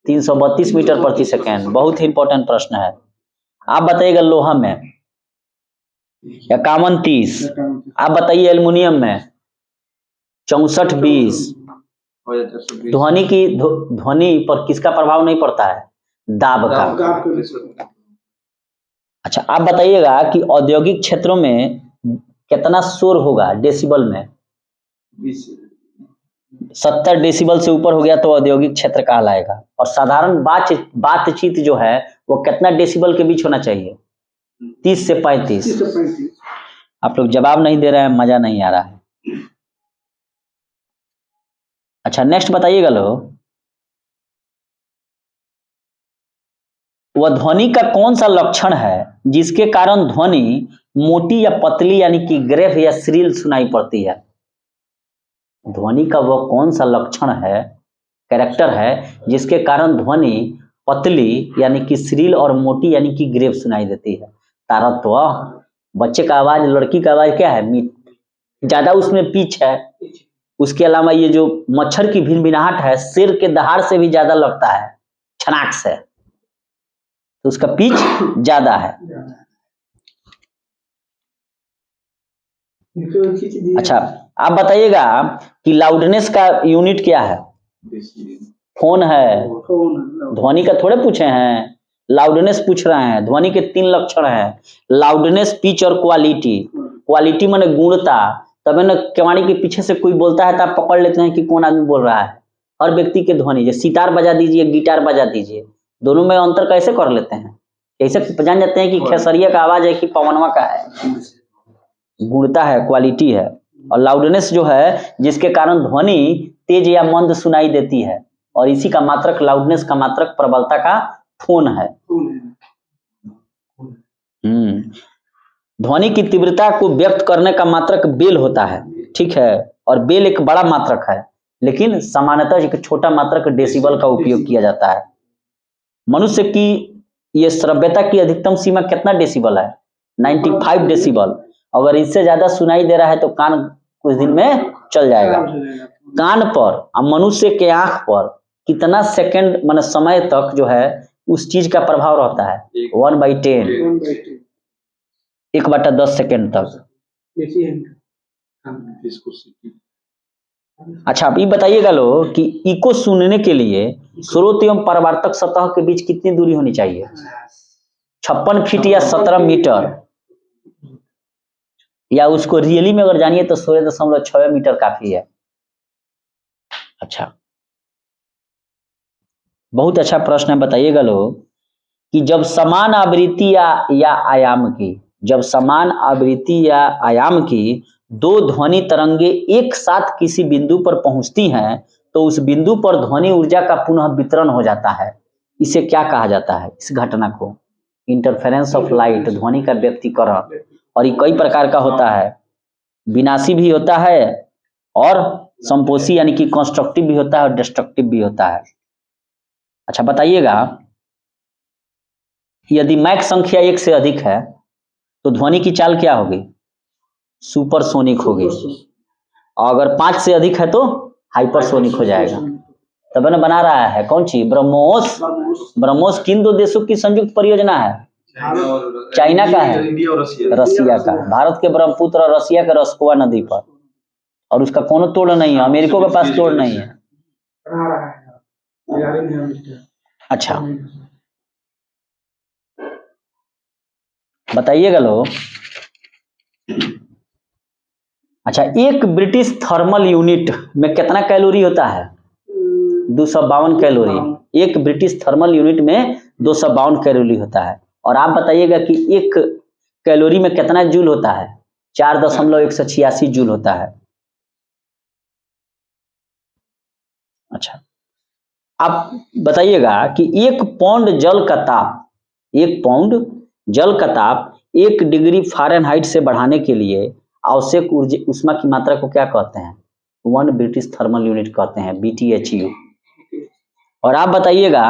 332 मीटर प्रति सेकेंड। बहुत ही इंपॉर्टेंट प्रश्न है। आप बताइएगा लोहा में 51-30। आप बताइए एल्युमिनियम में 64-20। ध्वनि पर किसका प्रभाव नहीं पड़ता है? दाब का। अच्छा, आप बताइएगा कि औद्योगिक क्षेत्रों में कितना शोर होगा डेसिबल में? 70 डेसिबल से ऊपर हो गया तो औद्योगिक क्षेत्र कहलाएगा। और साधारण बातचीत जो है वो कितना डेसिबल के बीच होना चाहिए? 30 से 35। आप लोग जवाब नहीं दे रहे हैं, मजा नहीं आ रहा है। अच्छा, नेक्स्ट बताइएगा लो, वह ध्वनि का कौन सा लक्षण है जिसके कारण ध्वनि मोटी या पतली यानी कि ग्रेव या श्रील सुनाई पड़ती है? ध्वनि का वह कौन सा लक्षण है, कैरेक्टर है, जिसके कारण ध्वनि पतली यानी कि श्रील और मोटी यानी कि ग्रेव सुनाई देती है? तारत्व। बच्चे का आवाज, लड़की का आवाज क्या है? ज्यादा उसमें पिच है। उसके अलावा ये जो मच्छर की भिनभिनाहट है, सिर के दहाड़ से भी ज्यादा लगता है, छनाक से, तो उसका पिच ज्यादा है। अच्छा, आप बताइएगा कि लाउडनेस का यूनिट क्या है? फोन है। ध्वनि का थोड़े पूछे हैं, लाउडनेस पूछ रहे हैं। ध्वनि के 3 लक्षण हैं, लाउडनेस, पिच और क्वालिटी। क्वालिटी माने गुणता। तब न केवाड़ी के पीछे से कोई बोलता है तो आप पकड़ लेते हैं कि कौन आदमी बोल रहा है। हर व्यक्ति के ध्वनि, जैसे सितार बजा दीजिए, गिटार बजा दीजिए, दोनों में अंतर कैसे कर लेते हैं? कैसे जान जाते हैं कि खेसरिया का आवाज है कि पवनवा का है? गुणता है, क्वालिटी है। और लाउडनेस जो है जिसके कारण ध्वनि तेज या मंद सुनाई देती है, और इसी का मात्रक, लाउडनेस का मात्रक प्रबलता का फोन है। ध्वनि की तीव्रता को व्यक्त करने का मात्रक बेल होता है, ठीक है, और बेल एक बड़ा मात्रक है, लेकिन सामान्यतः एक छोटा मात्रक डेसिबल का उपयोग किया जाता है। मनुष्य की ये श्रव्यता की अधिकतम सीमा कितना डेसिबल है? 95 डेसिबल। अगर इससे ज्यादा सुनाई दे रहा है तो कान कुछ दिन में चल जाएगा। कान पर और मनुष्य के आंख पर कितना सेकंड माने समय तक जो है उस चीज का प्रभाव रहता है? 1/10, 1/10 सेकंड तक। अच्छा, आप ये बताइएगा लो कि इको सुनने के लिए स्रोत एवं परावर्तक सतह के बीच कितनी दूरी होनी चाहिए? 56 फीट या 17 मीटर, या उसको रियली में अगर जानिए तो 16.6 मीटर काफी है। अच्छा, बहुत अच्छा प्रश्न है। बताइएगा लो कि जब समान आवृत्ति या आयाम की, जब समान आवृत्ति या आयाम की 2 ध्वनि तरंगे एक साथ किसी बिंदु पर पहुंचती हैं तो उस बिंदु पर ध्वनि ऊर्जा का पुनः वितरण हो जाता है। इसे क्या कहा जाता है? इस घटना को इंटरफेरेंस ऑफ लाइट, ध्वनि का व्यक्तीकरण। और ये कई प्रकार का होता है, विनाशी भी होता है और संपोषी यानी कि कंस्ट्रक्टिव भी होता है और डिस्ट्रक्टिव भी होता है। अच्छा, बताइएगा यदि मैक संख्या 1 से अधिक है तो ध्वनि की चाल क्या होगी? सुपरसोनिक होगी। और अगर 5 से अधिक है तो हाइपरसोनिक हो जाएगा। तब मैंने बना रहा है कौन सी ब्रह्मोस। ब्रह्मोस किन दो देशों की संयुक्त परियोजना है? चाइना का है, इंडिया और रशिया। रसिया का। भारत के ब्रह्मपुत्र और रसिया के रसकोवा नदी पर, और उसका कोनो तोड़ नहीं है, अमेरिका के पास तोड़ नहीं है। अच्छा बताइएगा लोग। अच्छा, एक ब्रिटिश थर्मल यूनिट में कितना कैलोरी होता है? 252 कैलोरी। एक ब्रिटिश थर्मल यूनिट में 252 कैलोरी होता है। और आप बताइएगा कि एक कैलोरी में कितना जूल होता है? 4.186 जूल होता है। अच्छा, आप बताइएगा कि 1 पाउंड जल का ताप, 1 पाउंड जल का ताप 1 डिग्री फ़ारेनहाइट से बढ़ाने के लिए आवश्यक ऊष्मा की मात्रा को क्या कहते हैं? 1 ब्रिटिश थर्मल यूनिट कहते हैं, BTU। और आप बताइएगा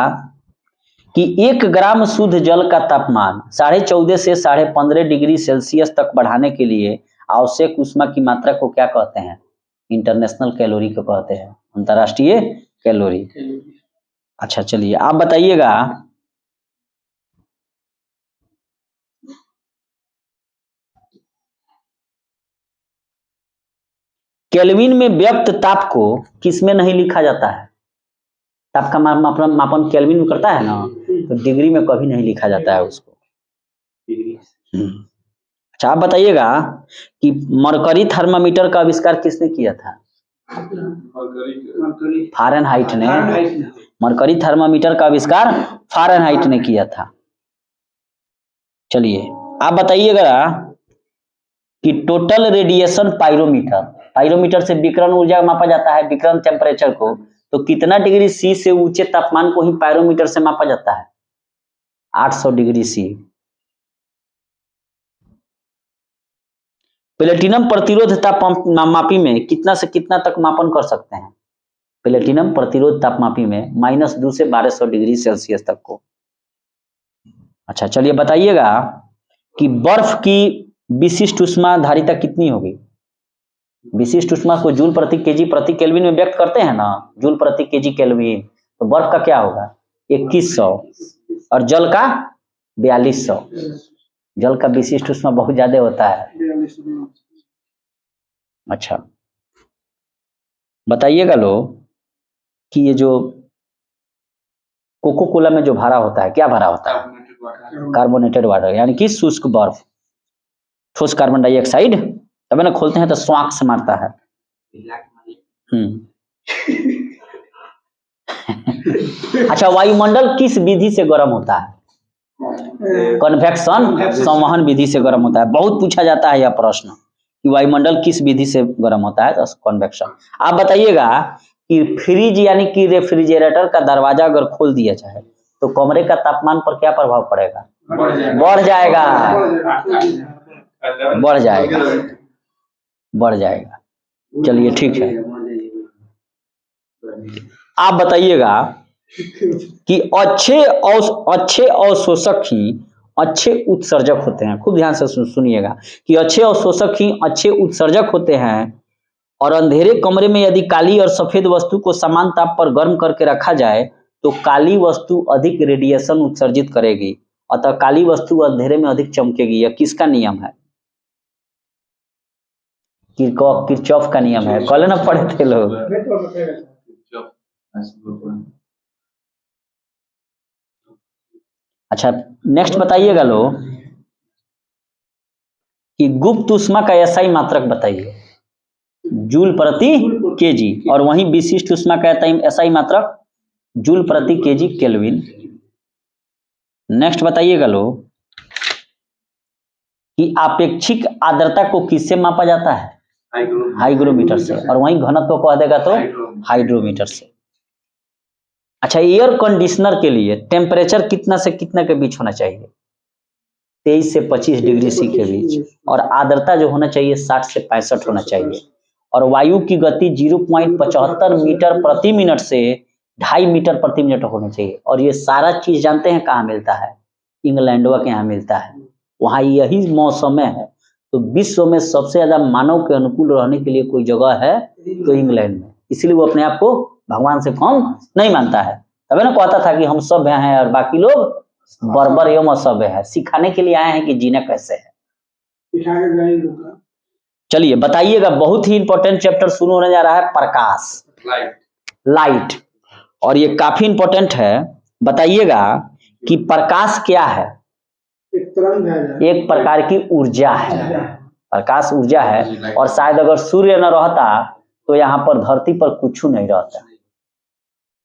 कि 1 ग्राम शुद्ध जल का तापमान 14.5 से 15.5 डिग्री सेल्सियस तक बढ़ाने के लिए आवश्यक ऊष्मा की मात्रा को क्या कहते हैं? इंटरनेशनल कैलोरी को कहते हैं, अंतर्राष्ट्रीय कैलोरी। अच्छा चलिए आप बताइएगा केल्विन में व्यक्त ताप को किस में नहीं लिखा जाता है? ताप का मापन केल्विन में करता है ना, तो डिग्री में कभी नहीं लिखा जाता है उसको। अच्छा आप बताइएगा कि मरकरी थर्मामीटर का आविष्कार किसने किया था? फ़ारेनहाइट ने। मरकरी थर्मामीटर का आविष्कार फ़ारेनहाइट ने किया था। चलिए आप बताइएगा कि टोटल रेडिएशन पायरोमीटर, पायरोमीटर से विकिरण ऊर्जा मापा जाता है, विकिरण टेम्परेचर को, तो कितना डिग्री सी से ऊंचे तापमान को ही पायरोमीटर से मापा जाता है? 800 डिग्री सी। प्लेटिनम प्रतिरोध तापमापी में कितना से कितना तक मापन कर सकते हैं? प्लेटिनम प्रतिरोध तापमापी में -2 से 1200 डिग्री सेल्सियस तक को। अच्छा चलिए बताइएगा कि बर्फ की विशिष्ट ऊष्मा धारिता कितनी होगी? विशिष्ट ऊष्मा को जूल प्रति केजी प्रति केल्विन में व्यक्त करते हैं ना, जूल प्रति केजी केल्विन। तो बर्फ का क्या होगा? 2100। और जल का 4200। जल का विशिष्ट ऊष्मा बहुत ज्यादा होता है। अच्छा बताइएगा लोग कि ये जो कोको कोला में जो भरा होता है, क्या भरा होता है? कार्बोनेटेड वाटर, यानी कि शुष्क बर्फ, ठोस कार्बन डाइऑक्साइड। तब ना खोलते हैं तो स्वांक से मारता है। अच्छा, वायुमंडल किस विधि से गर्म होता है? कन्वेक्शन, संवहन विधि से गर्म होता है। बहुत पूछा जाता है यह प्रश्न कि वायुमंडल किस विधि से गर्म होता है, तो कन्वेक्शन। आप बताइएगा कि फ्रिज यानी कि रेफ्रिजरेटर का दरवाजा अगर खोल दिया जाए तो कमरे का तापमान पर क्या प्रभाव पड़ेगा? बढ़ जाएगा, बढ़ जाएगा, बढ़ जाएगा। चलिए ठीक है। आप बताइएगा कि अच्छे अवशोषक ही अच्छे उत्सर्जक होते हैं। खूब ध्यान से सुनिएगा कि अच्छे अवशोषक ही अच्छे उत्सर्जक होते हैं। और अंधेरे कमरे में यदि काली और सफेद वस्तु को समान ताप पर गर्म करके रखा जाए तो काली वस्तु अधिक रेडिएशन उत्सर्जित करेगी, अतः काली वस्तु अंधेरे में अधिक चमकेगी। यह किसका नियम है? किरचॉफ का नियम है। कल ना पढ़े थे लोग। अच्छा नेक्स्ट बताइएगा लोग कि गुप्त ऊष्मा का एसआई मात्रक बताइए। जूल प्रति केजी। और वहीं विशिष्ट ऊष्मा का एसआई मात्रक जूल प्रति केजी केल्विन। नेक्स्ट बताइएगा लोग कि आपेक्षिक आर्द्रता को किससे मापा जाता है? हाइग्रोमीटर से। और वहीं घनत्व को कह देगा तो हाइड्रोमीटर से। अच्छा, एयर कंडीशनर के लिए टेम्परेचर कितना से कितना के बीच होना चाहिए? 23 से 25 डिग्री सी के बीच। और आर्द्रता जो होना चाहिए 60 से 65 होना चाहिए। और वायु की गति 0.75 मीटर प्रति मिनट से 2.5 मीटर प्रति मिनट होना चाहिए। और ये सारा चीज जानते हैं कहाँ मिलता है? इंग्लैंडवा के यहाँ मिलता है। वहाँ यही मौसम है। तो विश्व में सबसे ज्यादा मानव के अनुकूल रहने के लिए कोई जगह है तो इंग्लैंड में, इसलिए वो अपने आप को भगवान से कम नहीं मानता है। तभी ना कहता था कि हम सभ्य हैं और बाकी लोग बर्बर एवं असभ्य है। सिखाने के लिए आए हैं कि जीना कैसे है। सिखा के गए लोग का। चलिए बताइएगा, बहुत ही इंपॉर्टेंट चैप्टर शुरू होने जा रहा है, प्रकाश, लाइट। और ये काफी इंपॉर्टेंट है। बताइएगा कि प्रकाश क्या है? एक तरंग है, एक प्रकार की ऊर्जा है। प्रकाश ऊर्जा है, और शायद अगर सूर्य न रहता तो यहाँ पर धरती पर कुछ नहीं रहता।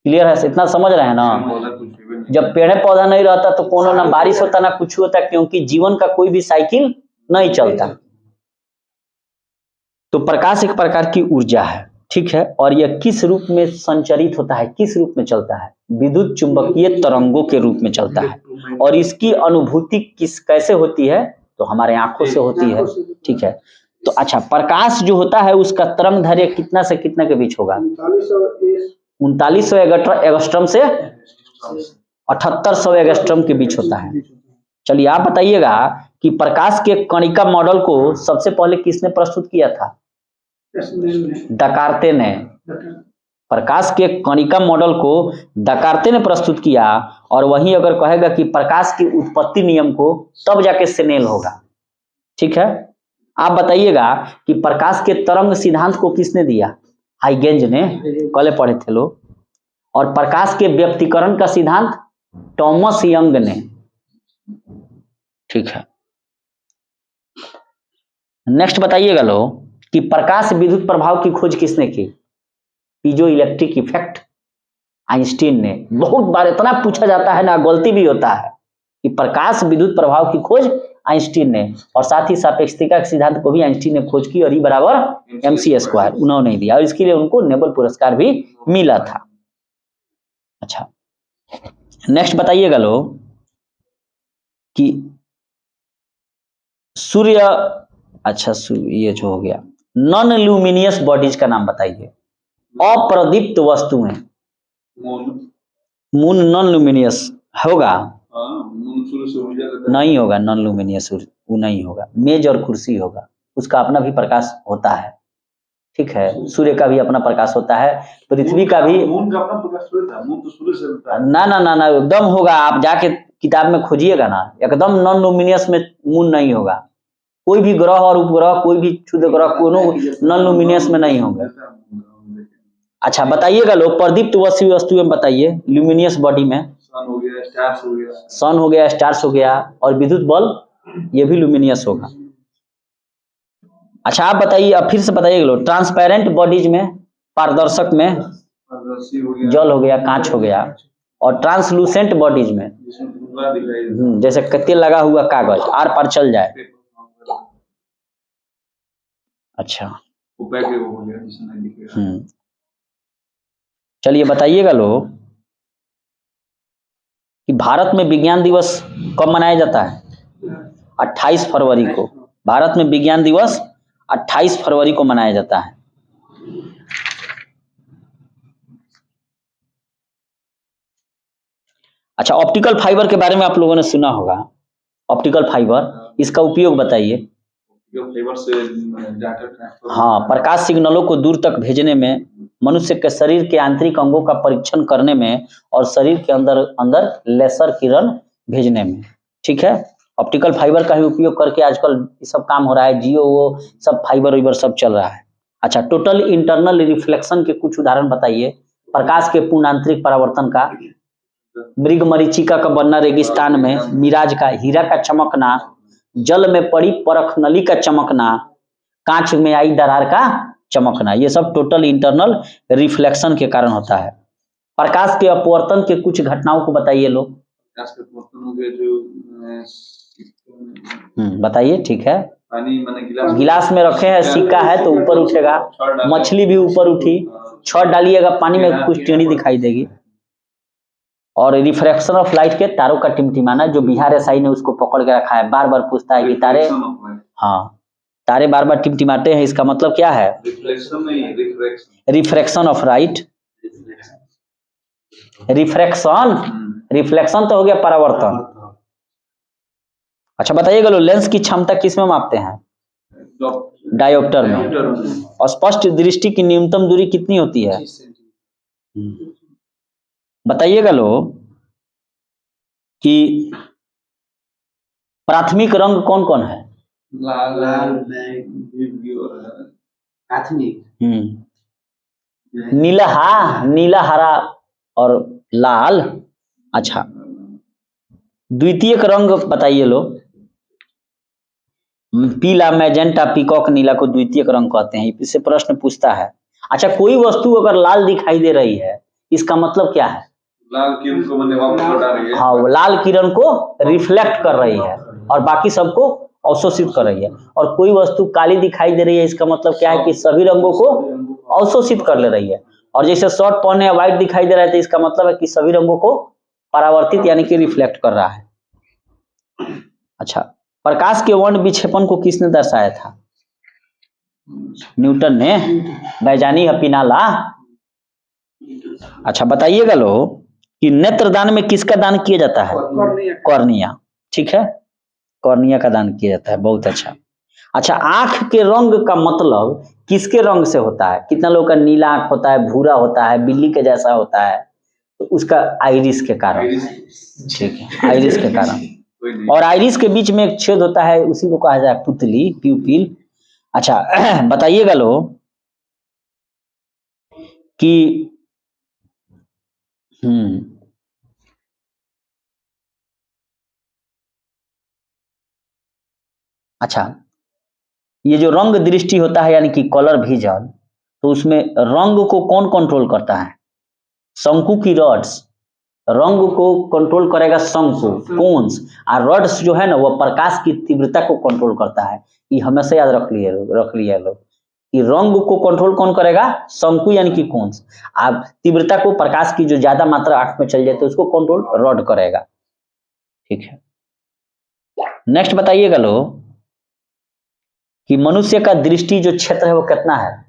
क्लियर है? इतना समझ रहे हैं ना? जब पेड़ पौधा नहीं रहता तो कोनो ना बारिश होता ना कुछ होता, क्योंकि जीवन का कोई भी साइकिल नहीं चलता। तो प्रकाश एक प्रकार की ऊर्जा है, ठीक है। और यह किस रूप में संचरित होता है, किस रूप में चलता है? विद्युत चुंबकीय तरंगों के रूप में चलता है। और इसकी अनुभूति कैसे होती है? तो हमारे आंखों से होती है, ठीक है। तो अच्छा, प्रकाश जो होता है उसका तरंग दैर्घ्य कितना से कितना के बीच होगा? 3900 एंगस्ट्रॉम से 7800 एंगस्ट्रॉम के बीच होता है। चलिए आप बताइएगा कि प्रकाश के कणिका मॉडल को सबसे पहले किसने प्रस्तुत किया था? दकार्ते ने। प्रकाश के कणिका मॉडल को दकार्ते ने प्रस्तुत किया। और वहीं अगर कहेगा कि प्रकाश की उत्पत्ति नियम को, तब जाके स्नेल होगा, ठीक है। आप बताइएगा कि प्रकाश के तरंग सिद्धांत को किसने दिया? हाइगेंज ने, कल पढ़े थे लोग। और प्रकाश के व्यक्तीकरण का सिद्धांत थॉमस यंग ने, ठीक है। नेक्स्ट बताइएगा लोग कि प्रकाश विद्युत प्रभाव की खोज किसने की? पीजो इलेक्ट्रिक इफेक्ट, आइंस्टीन ने। बहुत बार इतना पूछा जाता है ना, गलती भी होता है, कि प्रकाश विद्युत प्रभाव की खोज आइंस्टीन ने, और साथ ही सापेक्षिकता के सिद्धांत को भी आइंस्टीन ने खोज की, और ई बराबर mc² उन्होंने नहीं दिया, और इसके लिए उनको नोबेल पुरस्कार भी मिला था। अच्छा, नेक्स्ट बताइएगा लोग कि सूर्य, अच्छा ये जो हो गया, नॉन ल्यूमिनियस बॉडीज का नाम बताइए। अप्रदीप्त वस्तुएं। मून नॉन ल्यूमिनियस होगा? नहीं होगा, नॉन ल्यूमिनियस वो नहीं होगा। मेज और कुर्सी होगा, उसका अपना भी प्रकाश होता है, ठीक है। सूर्य का भी अपना प्रकाश होता है, पृथ्वी का भी। मून का अपना प्रकाश होता है, मून तो सूर्य से होता है। ना ना ना ना, एकदम होगा। आप जाके किताब में खोजिएगा ना, एकदम नॉन ल्यूमिनियस में मून नहीं होगा। कोई भी ग्रह और उपग्रह, कोई भी क्षुद्र ग्रह, कोनो नॉन ल्यूमिनियस में नहीं होगा। अच्छा बताइएगा लोग, प्रदीप्त वस्तुएं बताइए ल्यूमिनियस बॉडी में। सन हो गया, स्टार्स हो गया। सन हो गया, स्टार्स हो गया, और विद्युत बल्ब, ये भी ल्यूमिनियस होगा। अच्छा आप बताइए, अब फिर से बताइएगा लोग, ट्रांसपेरेंट बॉडीज में, पारदर्शक में, जल हो गया, कांच हो गया। और ट्रांसलूसेंट बॉडीज में, जैसे तेल लगा हुआ कागज आर पार चल जाए। अच्छा, चलिए बताइएगा लोग कि भारत में विज्ञान दिवस कब मनाया जाता है? 28 फरवरी को। भारत में विज्ञान दिवस 28 फरवरी को मनाया जाता है। अच्छा, ऑप्टिकल फाइबर के बारे में आप लोगों ने सुना होगा। ऑप्टिकल फाइबर, इसका उपयोग बताइए। हाँ, प्रकाश सिग्नलों को दूर तक भेजने में, मनुष्य के शरीर के आंतरिक अंगों का परीक्षण करने में, और शरीर के अंदर अंदर लेसर किरण भेजने में, ठीक है। ऑप्टिकल फाइबर का ही उपयोग करके आजकल सब काम हो रहा है। जियो वो सब फाइबर वाइबर सब चल रहा है। अच्छा, टोटल इंटरनल रिफ्लेक्शन के कुछ उदाहरण बताइए प्रकाश के पूर्ण आंतरिक परावर्तन का। मृग मरीचिका का बनना रेगिस्तान में, मिराज का, हीरा का चमकना, जल में पड़ी परख नली का चमकना, कांच में आई दरार का चमकना, ये सब टोटल इंटरनल रिफ्लेक्शन के कारण होता है। प्रकाश के अपवर्तन के कुछ घटनाओं को बताइए लोग। बताइए, ठीक है। गिलास में रखे हैं, सिक्का है तो ऊपर उठेगा, मछली भी ऊपर उठी, छड़ डालिएगा पानी में कुछ टेढ़ी दिखाई देगी। और रिफ्रैक्शन ऑफ लाइट के तारों का टिमटिमाना, जो बिहार एसआई ने उसको पकड़ के रखा है, बार बार पूछता है कि तारे, हाँ तारे बार बार टिमटिमाते हैं, इसका मतलब क्या है? Refraction of light. रिफ्लेक्शन तो हो गया परावर्तन। अच्छा बताइएगा लो, लेंस की क्षमता किस में मापते हैं? डायोप्टर में। और स्पष्ट दृष्टि की न्यूनतम दूरी कितनी होती है? बताइएगा लोग कि प्राथमिक रंग कौन कौन है? लाल लाल, दिव्य और प्राथमिक, नीला, हरा और लाल। अच्छा, द्वितीयक रंग बताइए लोग। पीला, मैजेंटा, पीकॉक, नीला को द्वितीयक रंग कहते हैं। इससे प्रश्न पूछता है। अच्छा, कोई वस्तु अगर लाल दिखाई दे रही है, इसका मतलब क्या है? लाल किरण को मैंने वापस लौटा रही है। हाँ, वो लाल किरण को रिफ्लेक्ट कर रही है और बाकी सबको अवशोषित कर रही है। और कोई वस्तु काली दिखाई दे रही है, इसका मतलब क्या है कि सभी रंगों को अवशोषित कर ले रही है। और जैसे शर्ट पहने व्हाइट दिखाई दे रहा है, तो इसका मतलब है कि सभी रंगों को परावर्तित यानी कि रिफ्लेक्ट कर रहा है। अच्छा, प्रकाश के वर्ण विक्षेपण को किसने दर्शाया था? न्यूटन ने। वैज्ञानिक है पिनाला। अच्छा, बताइएगा लोग कि नेत्रदान में किसका दान किया जाता है? कॉर्निया। ठीक है, कॉर्निया का दान किया जाता है। बहुत अच्छा। अच्छा, आंख के रंग का मतलब किसके रंग से होता है? कितना लोगों का नीला आंख होता है, भूरा होता है, बिल्ली के जैसा होता है, तो उसका आइरिस के कारण। ठीक है, आइरिस के कारण। और आइरिस के बीच में एक छेद होता है, उसी को कहा जाए पुतली, प्यूपिल। अच्छा, बताइएगा लोग कि अच्छा, ये जो रंग दृष्टि होता है यानी कि कलर विजन, तो उसमें रंग को कौन कंट्रोल करता है? शंकु की रॉड्स। रंग को कंट्रोल करेगा शंकु, कोन्स। और रॉड्स जो है ना, वो प्रकाश की तीव्रता को कंट्रोल करता है। ये हमेशा याद रख लिया लोग कि रंग को कंट्रोल कौन करेगा? शंकु यानी कि कोन्स। अब तीव्रता को, प्रकाश की जो ज्यादा मात्रा आंख में चल जाती है, उसको कंट्रोल रॉड करेगा। ठीक है, नेक्स्ट बताइएगा लोग कि मनुष्य का दृष्टि जो क्षेत्र है वो कितना है?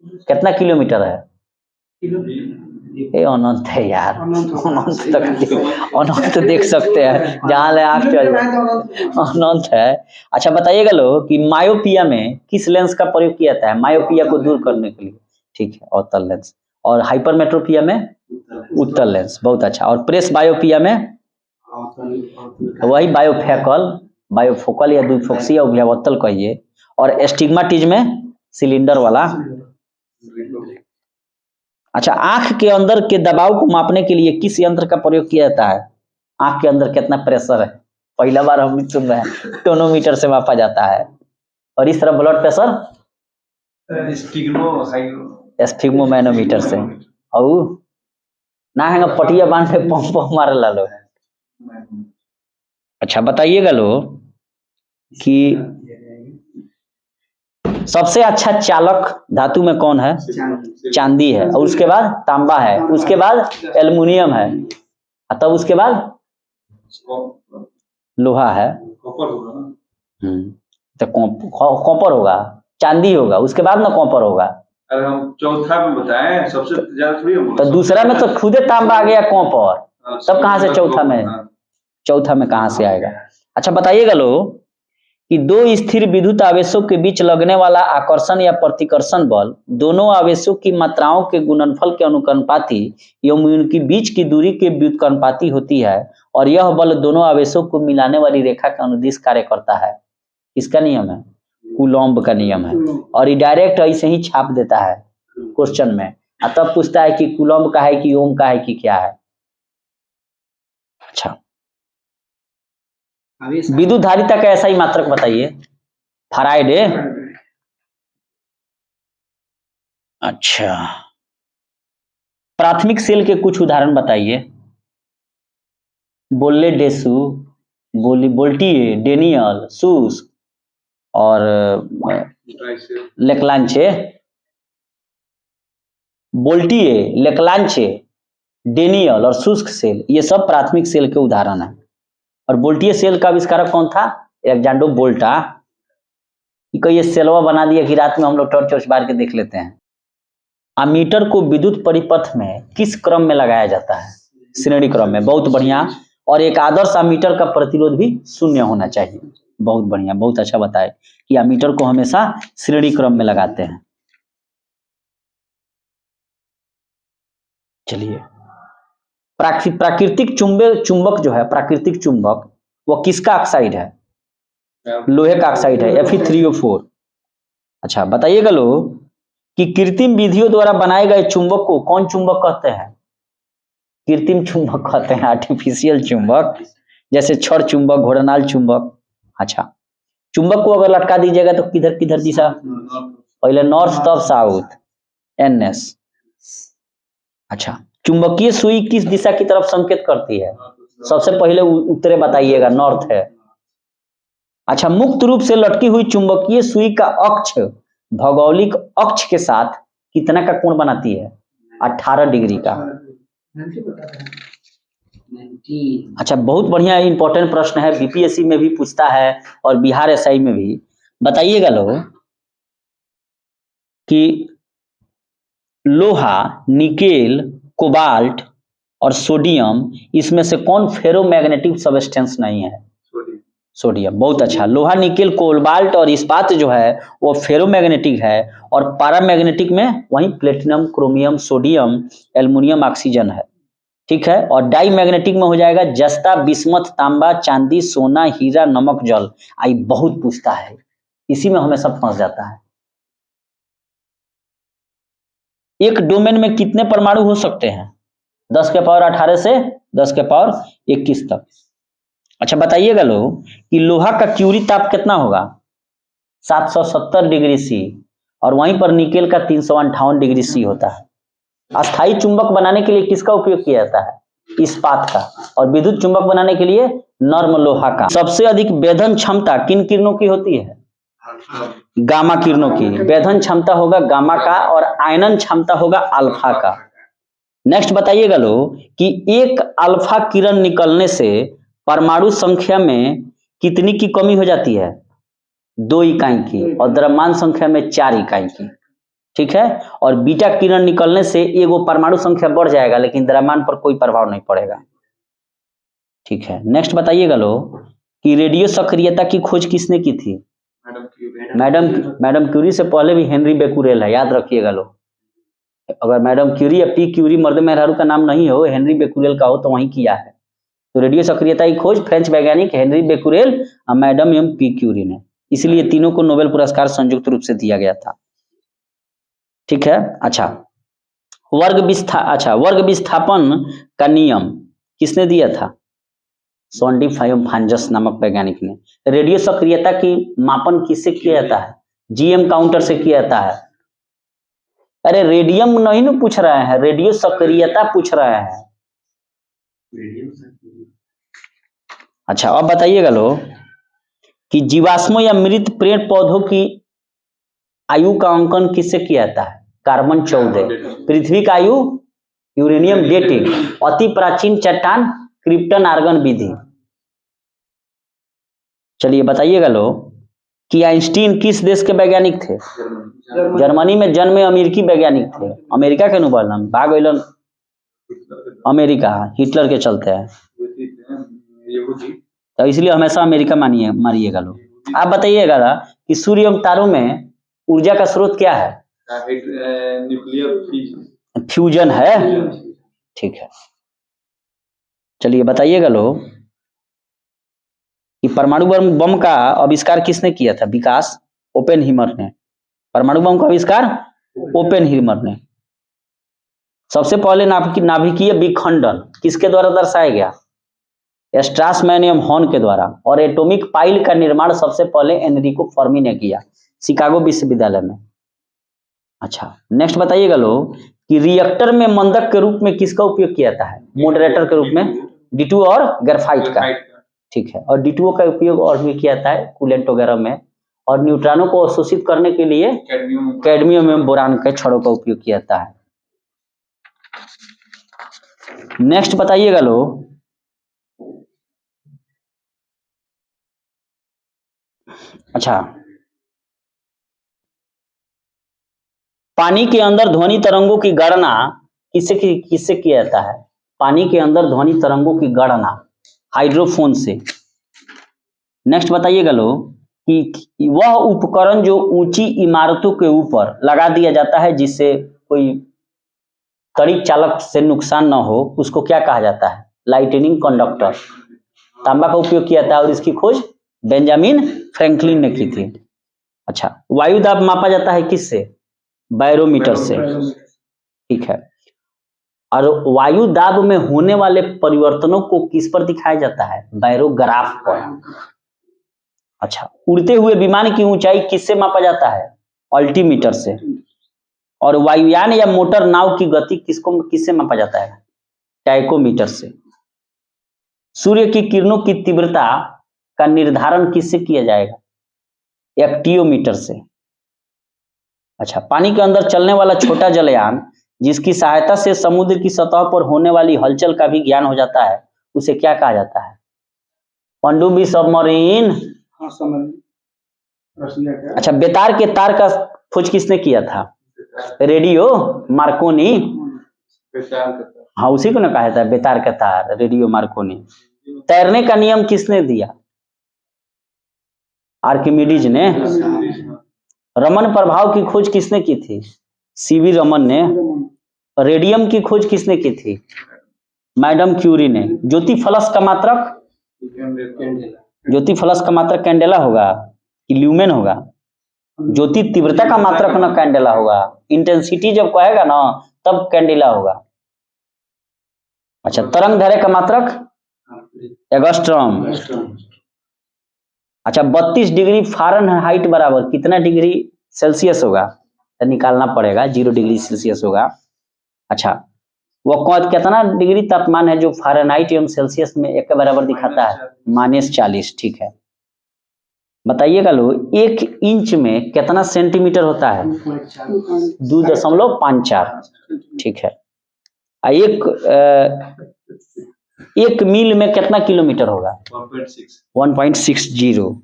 कितना किलोमीटर है? ये अनंत है यार, अनंत तक, अनंत देख सकते हैं, जहां ले आंख चल जाए अनंत है। अच्छा, बताइएगा लोग कि मायोपिया में किस लेंस का प्रयोग किया जाता है? मायोपिया को दूर करने के लिए। ठीक है, अवतल लेंस। और हाइपरमेट्रोपिया में उत्तल लेंस। बहुत अच्छा। और प्रेस बायोपिया में वही बायोफोकल या द्विफोक्सी या अवतल कहिए। और एस्टिग्माटिज्म में सिलेंडर वाला। अच्छा, आंख के अंदर के दबाव को मापने के लिए किस यंत्र का प्रयोग किया जाता है? आंख के अंदर कितना प्रेशर है, पहला बार हम भी सुन रहे हैं। टोनोमीटर से मापा जाता है। और इस तरह ब्लड प्रेशर स्फिग्मोमैनोमीटर से। और ना है पटिया बांध के पंप मारे ला लो। अच्छा, बताइएगा लोग कि सबसे अच्छा चालक धातु में कौन है? चांदी है। और उसके बाद तांबा है, उसके बाद एल्युमिनियम है, तब उसके बाद लोहा है। तो कॉपर होगा, चांदी होगा, उसके बाद ना कॉपर होगा। अरे हम चौथा में बताएं, सबसे ज्यादा थोड़ी हम। तो दूसरा में तो खुदे तांबा आ गया, कॉपर, तब कहाँ से चौथा में कहाँ से आएगा? अच्छा, बताइएगा लोग कि दो स्थिर विद्युत आवेशों के बीच लगने वाला आकर्षण या प्रतिकर्षण बल दोनों आवेशों की मात्राओं के गुणनफल के अनुपाती एवं उनकी बीच की दूरी के व्युत्क्रमानुपाती होती है। और यह बल दोनों आवेशों को मिलाने वाली रेखा का अनुदिश कार्य करता है। किसका नियम है? कूलॉम्ब का नियम है। और ये डायरेक्ट ऐसे ही छाप देता है क्वेश्चन में, तब पूछता है कि कूलॉम्ब का है कि ओम का है कि क्या है। अच्छा, विद्युत धारिता का ऐसा ही मात्रक बताइए, फैराडे। अच्छा, प्राथमिक सेल के कुछ उदाहरण बताइए। बोले डेसु, बोल्टिए, डेनियल, सूस और लेक्लांचे। बोल्टिए, लेक्लांचे, डेनियल और शुष्क सेल, ये सब प्राथमिक सेल के उदाहरण हैं। और बोल्टिए सेल का आविष्कारक कौन था? एलेक्जेंडर बोल्टा। ये सेलवा बना दिया कि रात में हम लोग टॉर्च बार के देख लेते हैं। अमीटर को विद्युत परिपथ में किस क्रम में लगाया जाता है? श्रेणी क्रम में। बहुत बढ़िया। और एक आदर्श अमीटर का प्रतिरोध भी 0 होना चाहिए। बहुत बढ़िया, बहुत अच्छा बताए कि अमीटर को हमेशा श्रेणी क्रम में लगाते हैं। चलिए, प्राकृतिक चुंबक जो है, प्राकृतिक चुंबक वो किसका ऑक्साइड है? लोहे का ऑक्साइड है, Fe3O4। अच्छा बताइएगा लोग कि कृत्रिम विधियों द्वारा बनाए गए चुंबक को कौन चुंबक कहते हैं? कृत्रिम चुंबक कहते हैं, आर्टिफिशियल चुंबक, जैसे छड़ चुंबक, घोड़ानाल चुंबक। अच्छा, चुंबक को अगर लटका दीजिएगा तो किधर किधर दिशा? पहले नॉर्थ तब साउथ, NS। अच्छा, चुंबकीय सुई किस दिशा की तरफ संकेत करती है? सबसे पहले उत्तरे बताइएगा, नॉर्थ है। अच्छा, मुक्त रूप से लटकी हुई चुंबकीय सुई का अक्ष भौगोलिक अक्ष के साथ कितना का कोण बनाती है? 18 डिग्री का। अच्छा, बहुत बढ़िया इंपॉर्टेंट प्रश्न है, बीपीएससी में भी पूछता है और बिहार एसआई में भी। बताइएगा लोग कि लोहा, निकेल, कोबाल्ट और सोडियम, इसमें से कौन फेरोमैग्नेटिक सबस्टेंस नहीं है? सोडियम। बहुत अच्छा, लोहा, निकेल, कोबाल्ट और इस्पात जो है वो फेरोमैग्नेटिक है, और पैरामैग्नेटिक में वही platinum, chromium, sodium, aluminium, oxygen है। ठीक है, और डाई मैग्नेटिक में हो जाएगा जस्ता, बिस्मथ, तांबा, चांदी, सोना, हीरा, नमक, जल। आई बहुत पूछता है, इसी में हमेशा फंस जाता है। एक डोमेन में कितने परमाणु हो सकते हैं? 10 के पावर 18 से 10 के पावर 21 तक। अच्छा बताइएगा लोग कि लोहा का क्यूरी ताप कितना होगा? 770 डिग्री सी, और वहीं पर निकेल का 358 डिग्री सी होता है। अस्थाई चुंबक बनाने के लिए किसका उपयोग किया जाता है? इस्पात का। और विद्युत चुंबक बनाने के लिए नर्म लोहा का। सबसे अधिक वेधन क्षमता किन किरणों की होती है? गामा किरणों की। वेधन क्षमता होगा गामा का, और आयनन क्षमता होगा अल्फा का। नेक्स्ट बताइएगा लोग कि एक अल्फा किरण निकलने से परमाणु संख्या में कितनी की कमी हो जाती है? 2 इकाई की, और द्रव्यमान संख्या में 4 इकाई की। ठीक है, और बीटा किरण निकलने से एगो परमाणु संख्या बढ़ जाएगा, लेकिन द्रव्यमान पर कोई प्रभाव नहीं पड़ेगा। ठीक है, नेक्स्ट बताइएगा लोग कि रेडियो सक्रियता की खोज किसने की थी? मैडम क्यूरी से पहले भी हेनरी बेकुरेल है, याद रखिएगा लोग। अगर मैडम क्यूरी या पी क्यूरी मर्द मेहरारू का नाम नहीं हो, हेनरी बेकुरेल का हो, तो वहीं किया है। तो रेडियो सक्रियता की खोज फ्रेंच वैज्ञानिक हेनरी बेकुरेल और मैडम एम पी क्यूरी ने, इसलिए तीनों को नोबेल पुरस्कार संयुक्त रूप से दिया गया था। ठीक है, अच्छा, वर्ग विस्थापन का नियम किसने दिया था? सोंडी फायम्फांजस नामक वैज्ञानिक ने। रेडियो सक्रियता की मापन किससे किया जाता है? जीएम काउंटर से किया जाता है। अरे रेडियम नहीं ना पूछ रहे हैं, रेडियो सक्रियता पूछ रहे हैं। अच्छा, अब बताइएगा लोग कि जीवाश्मों या मृत पेड़ पौधों की आयु का अंकन किससे किया जाता है? कार्बन 14। पृथ्वी का आयु यूरेनियम डेटिंग। अति प्राचीन चट्टान क्रिप्टन आर्गन विधि। चलिए बताइएगा लोग कि आइंस्टीन किस देश के वैज्ञानिक थे? जर्मनी में जन्मे अमेरिकी वैज्ञानिक थे। अमेरिका के नुबल भाग गइलन अमेरिका, हिटलर के चलते हैं, तो इसलिए हमेशा अमेरिका मानिएगा लोग। आप बताइएगा कि सूर्य एवं तारों में ऊर्जा का स्रोत क्या है? न्यूक्लियर फ्यूजन है। ठीक है, चलिए बताइएगा लोग कि परमाणु बम का आविष्कार किसने किया था? विकास ओपेनहीमर ने। परमाणु बम का आविष्कार ओपेनहीमर ने। सबसे पहले नाभिकीय विखंडन किसके द्वारा दर्शाया गया? स्ट्रासमैन एवं हॉर्न के द्वारा। और एटॉमिक पाइल का निर्माण सबसे पहले एनरिको फर्मी ने किया, शिकागो विश्वविद्यालय में। अच्छा, नेक्स्ट बताइएगा लोग कि रिएक्टर में मंदक के रूप में किसका उपयोग किया जाता है? मॉडरेटर के रूप में D2 और ग्रेफाइट का। ठीक है, और D2O का उपयोग और भी किया जाता है कूलेंट वगैरह में, और न्यूट्रॉनों को अवशोषित करने के लिए कैडमियम एवं बोरान के छड़ों का उपयोग किया जाता है। नेक्स्ट बताइएगा लोग अच्छा, पानी के अंदर ध्वनि तरंगों की गणना किससे किया जाता है? पानी के अंदर ध्वनि तरंगों की गणना हाइड्रोफोन से। नेक्स्ट बताइएगा लोग कि वह उपकरण जो ऊंची इमारतों के ऊपर लगा दिया जाता है, जिससे कोई तड़िक चालक से नुकसान न हो उसको क्या कहा जाता है? Lightning conductor. तांबा का उपयोग किया था और इसकी खोज बेंजामिन फ्रैंकलिन ने की थी। अच्छा, वायु दाब मापा जाता है किससे? बैरोमीटर से। ठीक है। और वायु दाब में होने वाले परिवर्तनों को किस पर दिखाया जाता है? बैरोग्राफ पर। अच्छा, उड़ते हुए विमान की ऊंचाई किससे मापा जाता है? अल्टीमीटर से। और वायुयान या मोटर नाव की गति किससे मापा जाता है? टाइकोमीटर से। सूर्य की किरणों की तीव्रता का निर्धारण किससे किया जाएगा? एक्टियोमीटर से। अच्छा, पानी के अंदर चलने वाला छोटा जलयान जिसकी सहायता से समुद्र की सतह पर होने वाली हलचल का भी ज्ञान हो जाता है, उसे क्या कहा जाता है? पनडुब्बी सबमरीन। हाँ, समझ रसिया का। अच्छा, बेतार के तार का खोज किसने किया था? Radio Markovnikov. हाँ, उसी को ना कहा जाता है बेतार का तार, रेडियो मार्कोनी। तैरने का नियम किसने दिया? आर्किमिडीज ने। रमन प्रभाव की खोज किसने की थी? सीवी रमन ने। रेडियम की खोज किसने की थी? मैडम क्यूरी ने। ज्योति फलस का मात्रक? ज्योति फलस का मात्रक कैंडेला होगा कि ल्यूमेन होगा? ज्योति तीव्रता का मात्रक ना कैंडेला होगा। इंटेंसिटी जब कहेगा ना तब कैंडेला होगा। अच्छा, तरंग दैर्घ्य का मात्रक? एंगस्ट्रॉम। अच्छा, 32 डिग्री फ़ारेनहाइट बराबर कितना डिग्री सेल्सियस होगा? तो निकालना पड़ेगा, 0 डिग्री सेल्सियस होगा। अच्छा, वो कितना डिग्री तापमान है जो फ़ारेनहाइट एवं सेल्सियस में एक के बराबर दिखाता है? -40। ठीक है, बताइएगा लो, 1 इंच में कितना सेंटीमीटर होता है? 2.54। ठीक है। एक मील में कितना किलोमीटर होगा? 1.60।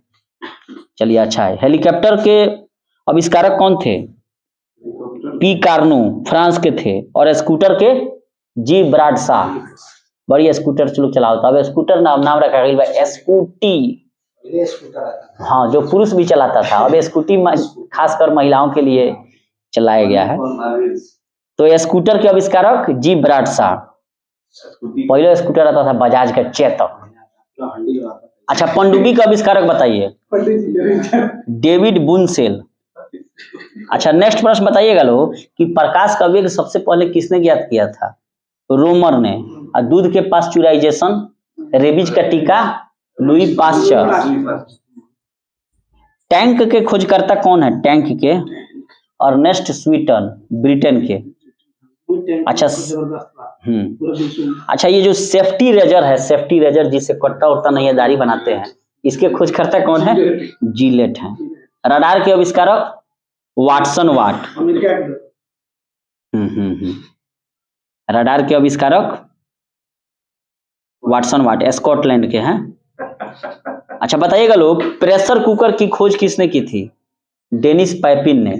चलिए, अच्छा है। हेलीकॉप्टर के आविष्कारक कौन थे? पी कार्नो, फ्रांस के थे। और स्कूटर के? जी ब्राडशाह। बड़ी स्कूटर चलो चलाओ। अब स्कूटर नाम रखा गया स्कूटी। हाँ, जो पुरुष भी चलाता था, अब स्कूटी खासकर महिलाओं के लिए चलाया गया है। तो स्कूटर के आविष्कारक जी ब्राडशाह। पहले स्कूटर आता था बजाज का चेतक। अच्छा, पनडुब्बी का आविष्कारक बताइए? डेविड बुनसेल। अच्छा, नेक्स्ट प्रश्न बताइएगा लो कि प्रकाश का वेग सबसे पहले किसने ज्ञात किया था? रोमर ने। और दूध के पास्चुराइजेशन, रेबीज का टीका, लुई पास्चर। टैंक के खोजकर्ता कौन है? टैंक के अर्नेस्ट स्वीटन, ब्रिटेन के। अच्छा, अच्छा, ये जो सेफ्टी रेजर है, सेफ्टी रेजर जिसे कट्टा उट्टा नैयादारी बनाते हैं, इसके खोजकर्ता कौन है? जीलेट हैं। रडार के आविष्कारक? वाटसन वाट। रडार के आविष्कारक वाटसन वाट स्कॉटलैंड के हैं। अच्छा, बताइएगा लोग, प्रेशर कुकर की खोज किसने की थी? डेनिस पैपिन ने।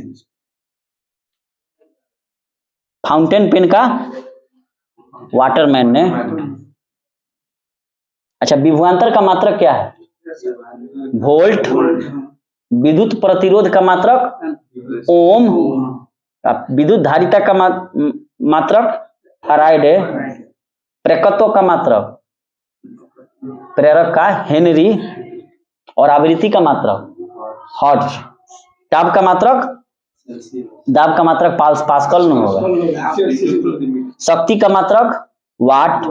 फाउंटेन पेन का? वाटरमैन ने। अच्छा, विभवांतर का मात्रक क्या है? वोल्ट। विद्युत प्रतिरोध का मात्रक? ओम। विद्युत धारिता का मात्रक? फैराडे। प्रेरकत्व का मात्रक? प्रेरक का हेनरी। और आवृत्ति का मात्रक? हर्ट्ज। दाब का मात्रक? दाब का मात्रक पास्कल में होगा। शक्ति का मात्रक? वाट।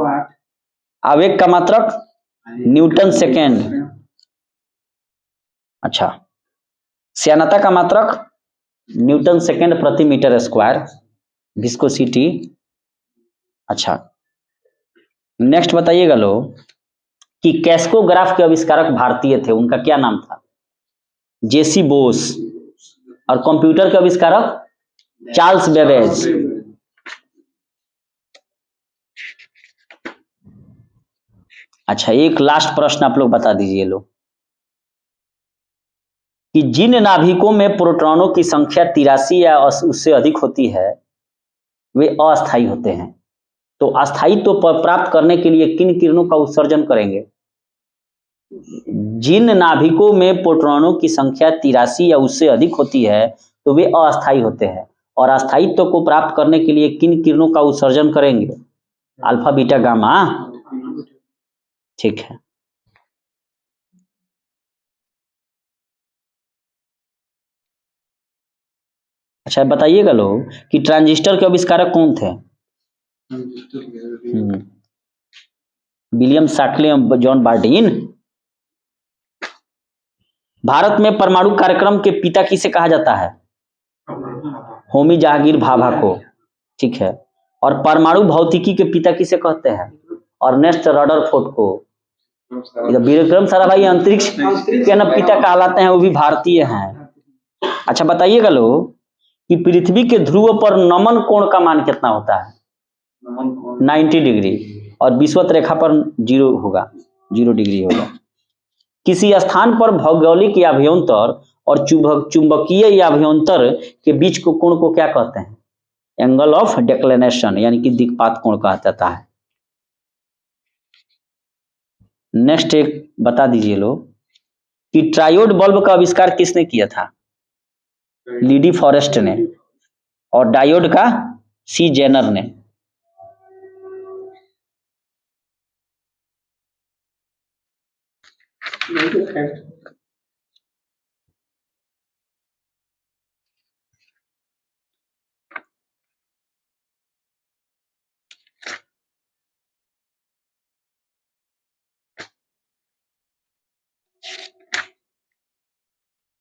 आवेग का मात्रक? Newton second. अच्छा, श्यानता का मात्रक? न्यूटन सेकेंड प्रति मीटर स्क्वायर। विस्कोसिटी। अच्छा, नेक्स्ट बताइएगा लो कि कैस्कोग्राफ के आविष्कारक भारतीय थे, उनका क्या नाम था? जेसी बोस। और कंप्यूटर के आविष्कारक? Charles Babbage. अच्छा, एक लास्ट प्रश्न आप लोग बता दीजिए लो कि जिन नाभिकों में प्रोटॉनों की संख्या 83 या उससे अधिक होती है वे अस्थायी होते हैं। तो अस्थायित्व पर प्राप्त करने के लिए किन किरणों का उत्सर्जन करेंगे? जिन नाभिकों में प्रोटॉनों की संख्या 83 या उससे अधिक होती है तो वे अस्थायी होते हैं। और अस्थायित्व को प्राप्त करने के लिए किन किरणों का उत्सर्जन करेंगे? Alpha beta gamma. ठीक है। अच्छा बताइएगा लोग कि ट्रांजिस्टर के आविष्कारक कौन थे? विलियम शाक्ले एवं जॉन बार्डिन। भारत में परमाणु कार्यक्रम के पिता किसे कहा जाता है? होमी जहांगीर भाभा को। ठीक है। और परमाणु भौतिकी के पिता किसे कहते हैं? अर्नेस्ट रदरफोर्ड को। विक्रम साराभाई अंतरिक्ष के न पिता कहलाते हैं, वो भी भारतीय हैं। अच्छा बताइएगा लोग कि पृथ्वी के ध्रुव पर नमन कोण का मान कितना होता है? 90 डिग्री। और विषुवत रेखा पर 0 होगा, 0 डिग्री होगा। किसी स्थान पर भौगोलिक याभ्यंतर और चुंबकीय याभ्यंतर के बीच को कोण को क्या कहते हैं? एंगल ऑफ डिक्लिनेशन, यानी कि दिक्पात कोण कहा जाता है। नेक्स्ट एक बता दीजिए लोग कि ट्रायोड बल्ब का आविष्कार किसने किया था? लीडी फॉरेस्ट ने। और डायोड का सी जेनर ने।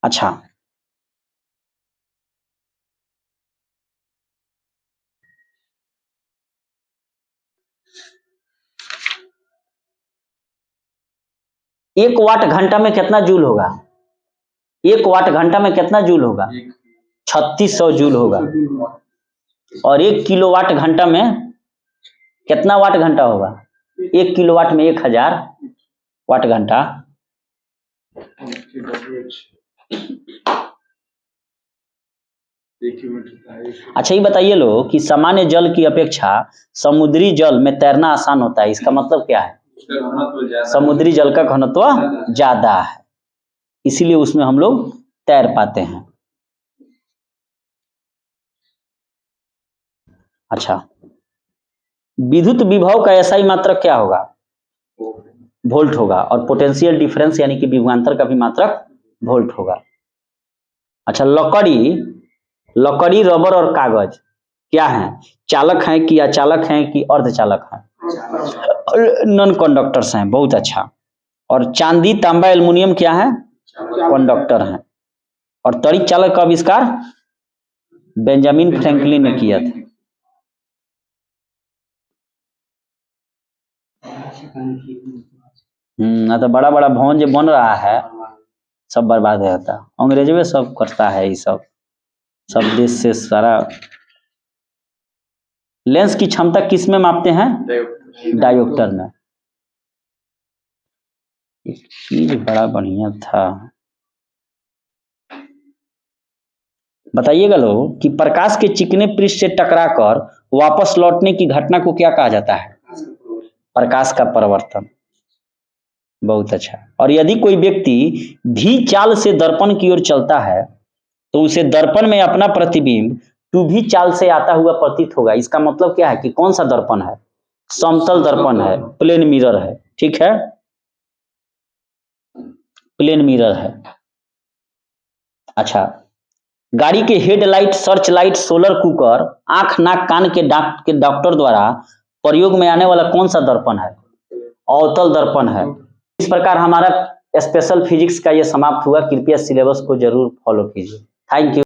अच्छा एक वाट घंटा में कितना जूल होगा? 1 वाट घंटा में कितना जूल होगा? 3600 जूल होगा। और 1 किलोवाट घंटा में कितना वाट घंटा होगा? 1 किलोवाट में 1000 वाट घंटा। अच्छा ये बताइए लोग कि सामान्य जल की अपेक्षा समुद्री जल में तैरना आसान होता है, इसका मतलब क्या है? समुद्री जल का घनत्व ज्यादा है, इसीलिए उसमें हम लोग तैर पाते हैं। अच्छा विद्युत विभव का एसआई मात्रक क्या होगा? वोल्ट होगा। और पोटेंशियल डिफरेंस यानी कि विभवांतर का भी मात्रक वोल्ट होगा। अच्छा लकड़ी रबर और कागज क्या है? चालक है कि अचालक है कि अर्धचालक है? नॉन कंडक्टर्स हैं। बहुत अच्छा। और चांदी तांबा एल्युमिनियम क्या है? कंडक्टर है। और तड़ित चालक का आविष्कार बेंजामिन फ्रैंकलिन ने किया था। तो बड़ा बड़ा भवन जो बन रहा है सब बर्बाद हो जाता। अंग्रेजों में सब करता है, ये सब देश से सारा। लेंस की क्षमता किस में मापते हैं? डायोप्टर में। एक चीज बड़ा बढ़िया था, बताइएगा लोग कि प्रकाश के चिकने पृष्ठ से टकराकर वापस लौटने की घटना को क्या कहा जाता है? प्रकाश का परावर्तन। बहुत अच्छा। और यदि कोई व्यक्ति भी चाल से दर्पण की ओर चलता है तो उसे दर्पण में अपना प्रतिबिंब भी चाल से आता हुआ प्रतीत होगा। इसका मतलब क्या है कि कौन सा दर्पण है? समतल दर्पण है, प्लेन मिरर है। ठीक है, प्लेन मिरर है। अच्छा गाड़ी के headlight, search light, solar cooker, आंख नाक कान के डॉक्टर द्वारा प्रयोग में आने वाला कौन सा दर्पण है? अवतल दर्पण है। इस प्रकार हमारा स्पेशल फिजिक्स का ये समाप्त हुआ। कृपया सिलेबस को जरूर फॉलो कीजिए। Thank you.